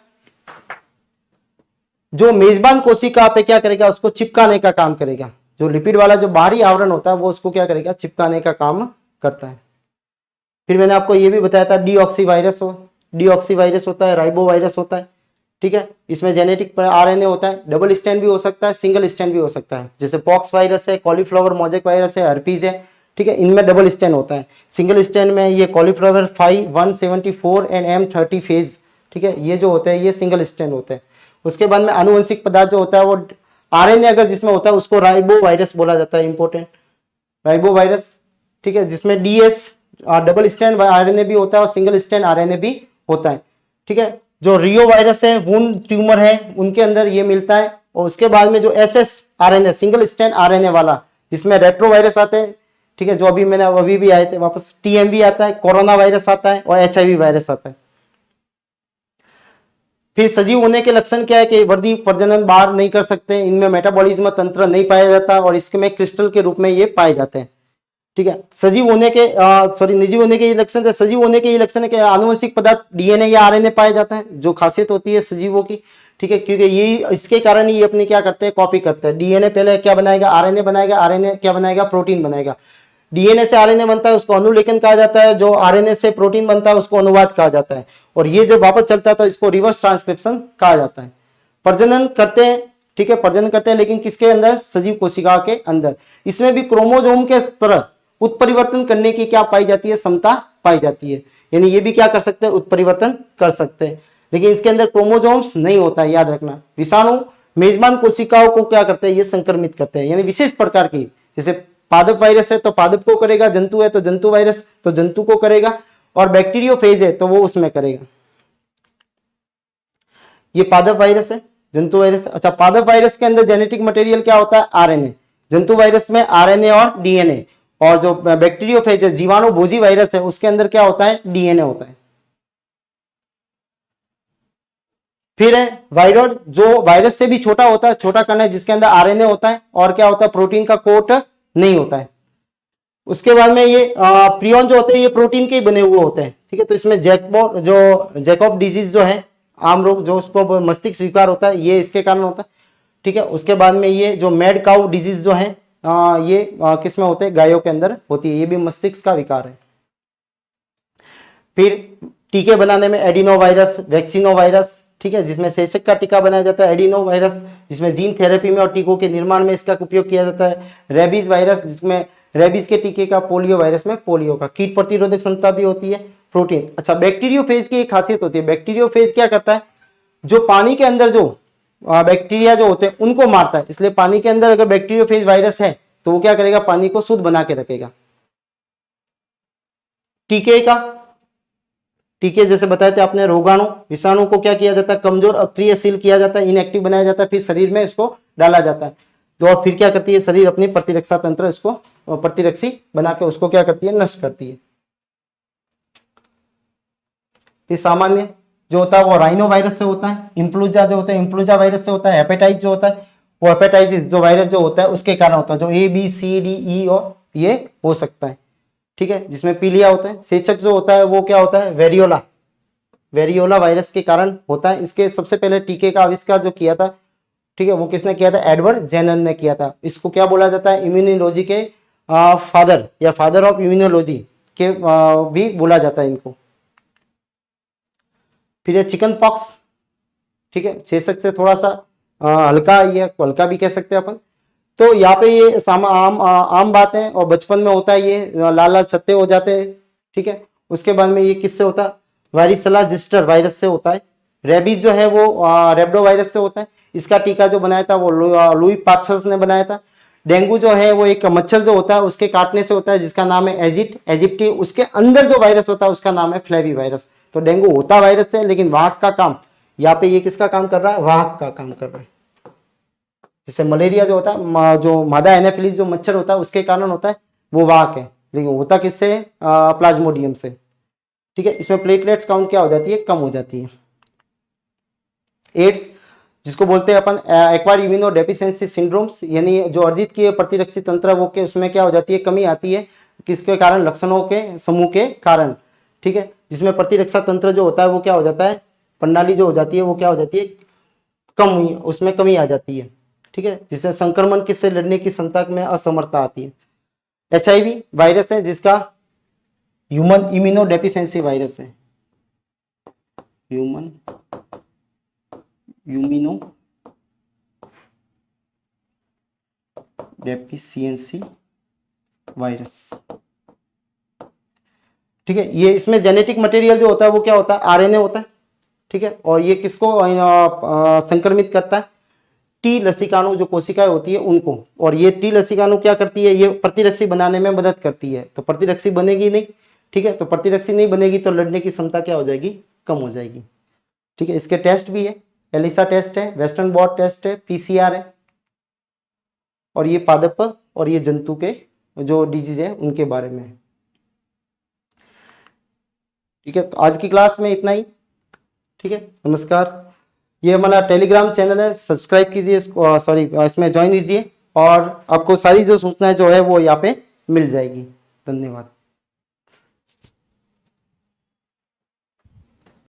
जो मेजबान कोशिका पे क्या करेगा, उसको चिपकाने का काम करेगा। जो लिपिड वाला जो बाहरी आवरण होता है वो उसको क्या करेगा, चिपकाने का काम करता है। फिर मैंने आपको ये भी बताया था डीऑक्सी वायरस होता है, राइबो वायरस होता है, ठीक है। इसमें जेनेटिक आरएनए होता है, डबल स्टैंड भी हो सकता है, सिंगल स्टैंड भी हो सकता है। जैसे पॉक्स वायरस है, कॉलीफ्लावर मोजेक वायरस है, हर्पीज है, ठीक है। इनमें डबल स्टैंड होता है। सिंगल स्टैंड में ये कॉलीफ्लावर 5, 174 एंड M30 फेज, ठीक है, ये जो होते हैं ये सिंगल स्टैंड होते हैं। उसके बाद में आनुवंशिक पदार्थ जो होता है वो आरएनए अगर जिसमें होता है उसको राइबो वायरस बोला जाता है, इंपॉर्टेंट राइबो वायरस, ठीक है। जिसमें डीएस डबल स्टैंड आरएनए भी होता है और सिंगल स्टैंड आरएनए भी होता है, ठीक है। जो रियो वायरस है, वुंड ट्यूमर है, उनके अंदर ये मिलता है। और उसके बाद में जो SS RNA single stand RNA वाला, जिसमें रेट्रो वायरस आते हैं, ठीक है, जो अभी भी आए थे वापस, टीएमवी आता है, कोरोना वायरस आता है और एचआईवी वायरस आता है। फिर सजीव होने के लक्षण क्या है कि वृद्धि प्रजनन बाहर नहीं कर सकते, इनमें मेटाबॉलिज्म तंत्र नहीं पाया जाता और इसमें क्रिस्टल के रूप में ये पाए जाते हैं। ठीक है। सजीव होने के निर्जीव होने के लक्षण है, सजीव होने के ये लक्षण है कि आनुवंशिक पदार्थ डीएनए या आरएनए पाया जाता है, जो खासियत होती है सजीवों की। ठीक है, क्योंकि ये इसके कारण ही अपनी क्या करते हैं, कॉपी करते हैं। डीएनए पहले क्या बनाएगा, आरएनए बनाएगा, आरएनए क्या बनाएगा, प्रोटीन बनाएगा। डीएनए से आरएनए बनता है उसको अनुलेखन कहा जाता है, जो आरएनए से प्रोटीन बनता है उसको अनुवाद कहा जाता है, और ये जब वापस चलता है तो इसको रिवर्स ट्रांसक्रिप्शन कहा जाता है। प्रजनन करते हैं, ठीक है, प्रजनन करते हैं, लेकिन किसके अंदर, सजीव कोशिका के अंदर। इसमें भी क्रोमोसोम के तरह उत्परिवर्तन करने की क्या पाई जाती है, क्षमता पाई जाती है। यानी ये भी क्या कर सकते हैं, उत्परिवर्तन कर सकते हैं, लेकिन इसके अंदर क्रोमोसोम्स नहीं होता है, याद रखना। विषाणु मेजबान कोशिकाओं को क्या करते हैं, ये संक्रमित करते हैं, यानी विशेष प्रकार की, जैसे पादप वायरस है तो पादप को करेगा, जंतु है तो जंतु वायरस तो जंतु को करेगा, और बैक्टीरियोफेज है तो वो उसमें करेगा। ये पादप वायरस है, जंतु वायरस। अच्छा, पादप वायरस के अंदर जेनेटिक मटेरियल क्या होता है, आरएनए। जंतु वायरस में आरएनए और डीएनए, और जो बैक्टीरियोफेज जीवाणु भोजी वायरस है उसके अंदर क्या होता है, डीएनए होता है। फिर है वायरॉइड, जो वायरस से भी छोटा होता है, छोटा कण है जिसके अंदर आरएनए होता है और क्या होता है, प्रोटीन का कोट नहीं होता है। उसके बाद में ये प्रियन जो होते हैं ये प्रोटीन के ही बने हुए होते हैं। ठीक है, तो इसमें जैकब डिजीज जो है, आम रोग जो उसको मस्तिष्क विकार होता है, ये इसके कारण होता है। ठीक है, उसके बाद में ये जो मैड काउ डिजीज जो है ये किस में होते हैं, गायों के अंदर होती है, ये भी मस्तिष्क का विकार है। फिर टीके बनाने में एडिनो वायरस, वैक्सीनो वायरस, ठीक है, जिसमें सेशक का टीका बनाया जाता है, एडिनो वायरस जिसमें जीन थेरेपी में और टीकों के निर्माण में इसका उपयोग किया जाता है, रेबीज वायरस जिसमें रेबीज के टीके का, पोलियो वायरस में पोलियो का, कीट प्रतिरोधक क्षमता भी होती है, प्रोटीन। अच्छा, बैक्टीरियोफेज की एक खासियत होती है, बैक्टीरियोफेज क्या करता है, जो पानी के अंदर जो बैक्टीरिया जो होते हैं उनको मारता है, इसलिए पानी के अंदर अगर बैक्टीरियोफेज वायरस है तो वो क्या करेगा, पानी को शुद्ध बना के रखेगा। टीके जैसे बताए थे आपने, रोगाणु विषाणु को क्या किया जाता है, कमजोर अक्रियशील किया जाता है, इनएक्टिव बनाया जाता है, फिर शरीर में इसको डाला जाता है, तो और फिर क्या करती है, शरीर अपनी प्रतिरक्षा तंत्र इसको प्रतिरक्षी बना के उसको क्या करती है, नष्ट करती है। फिर सामान्य जो होता है वो राइनो वायरस से होता है, इन्फ्लुएंजा जो होता है इन्फ्लुएंजा वायरस से होता है, हेपेटाइटिस जो होता है वो हेपेटाइटिस जो वायरस जो होता है उसके कारण होता है, जो ABCDE और ये हो सकता है। ठीक है, जिसमें पीलिया होता है। सेचक जो होता है वो क्या होता है, वेरियोला वायरस के कारण होता है। इसके सबसे पहले टीके का आविष्कार जो किया था, ठीक है, वो किसने किया था, एडवर्ड जेनर ने किया था। इसको क्या बोला जाता है, इम्यूनोलॉजी के फादर या फादर ऑफ इम्यूनोलॉजी के भी बोला जाता है इनको। फिर ये चिकन पॉक्स, ठीक है, चेचक से थोड़ा सा हल्का, ये हल्का भी कह सकते हैं अपन। तो यहाँ पे ये आम बात है, और बचपन में होता है, ये लाल लाल छत्ते हो जाते हैं। ठीक है, उसके बाद में ये किससे होता है, वारिसला जिस्टर वायरस से होता है। रेबीज जो है वो रेबडो वायरस से होता है। इसका टीका जो बनाया था वो लुई पास्चर ने बनाया था। डेंगू जो है वो एक मच्छर जो होता है उसके काटने से होता है, जिसका नाम है एजिप्टी। उसके अंदर जो वायरस होता है उसका नाम है फ्लेवी वायरस। तो डेंगू होता वायरस से, लेकिन वाहक का काम, यहाँ पे ये किसका काम कर रहा है, वाहक का काम कर रहा है। जैसे मलेरिया जो होता है, जो मादा एनाफिलिस जो मच्छर होता है उसके कारण होता है, वो वाहक है, लेकिन होता किससे, प्लाज्मोडियम से। ठीक है, इसमें प्लेटलेट्स काउंट क्या हो जाती है, कम हो जाती है। एड्स जिसको बोलते हैं अपन एक्वायर्ड इम्यूनो डेफिशिएंसी सिंड्रोम्स, यानी जो अर्जित की प्रतिरक्षी तंत्र वो के उसमें क्या हो जाती है, कमी आती है। किसके कारण, लक्षणों के समूह के कारण। ठीक है, जिसमें प्रतिरक्षा तंत्र जो होता है वो क्या हो जाता है, प्रणाली जो हो जाती है वो क्या हो जाती है, कम, उसमें कमी आ जाती है। ठीक है, जिससे संक्रमण से लड़ने की क्षमता में असमर्थता आती है। HIV वायरस है जिसका ह्यूमन इम्यूनो डेफिशिएंसी वायरस है, ह्यूमन इम्यूनो डेफिशिएंसी वायरस। ठीक है, ये इसमें जेनेटिक मटेरियल जो होता है वो क्या होता है, RNA होता है। ठीक है, और ये किसको संक्रमित करता है, टी लसिकाणु जो कोशिकाएं होती है उनको। और ये टी लसिकाणु क्या करती है, ये प्रतिरक्षी बनाने में मदद करती है। तो प्रतिरक्षी बनेगी नहीं, ठीक है, तो प्रतिरक्षी नहीं बनेगी तो लड़ने की क्षमता क्या हो जाएगी, कम हो जाएगी। ठीक है, इसके टेस्ट भी है, एलिसा टेस्ट है, वेस्टर्न ब्लॉट टेस्ट है, PCR है, और ये पादप और ये जंतु के जो डिजीज है उनके बारे में। ठीक है, तो आज की क्लास में इतना ही। ठीक है, नमस्कार। ये हमारा टेलीग्राम चैनल है, सब्सक्राइब कीजिए, इसमें ज्वाइन कीजिए, और आपको सारी जो सूचनाएं जो है वो यहाँ पे मिल जाएगी। धन्यवाद।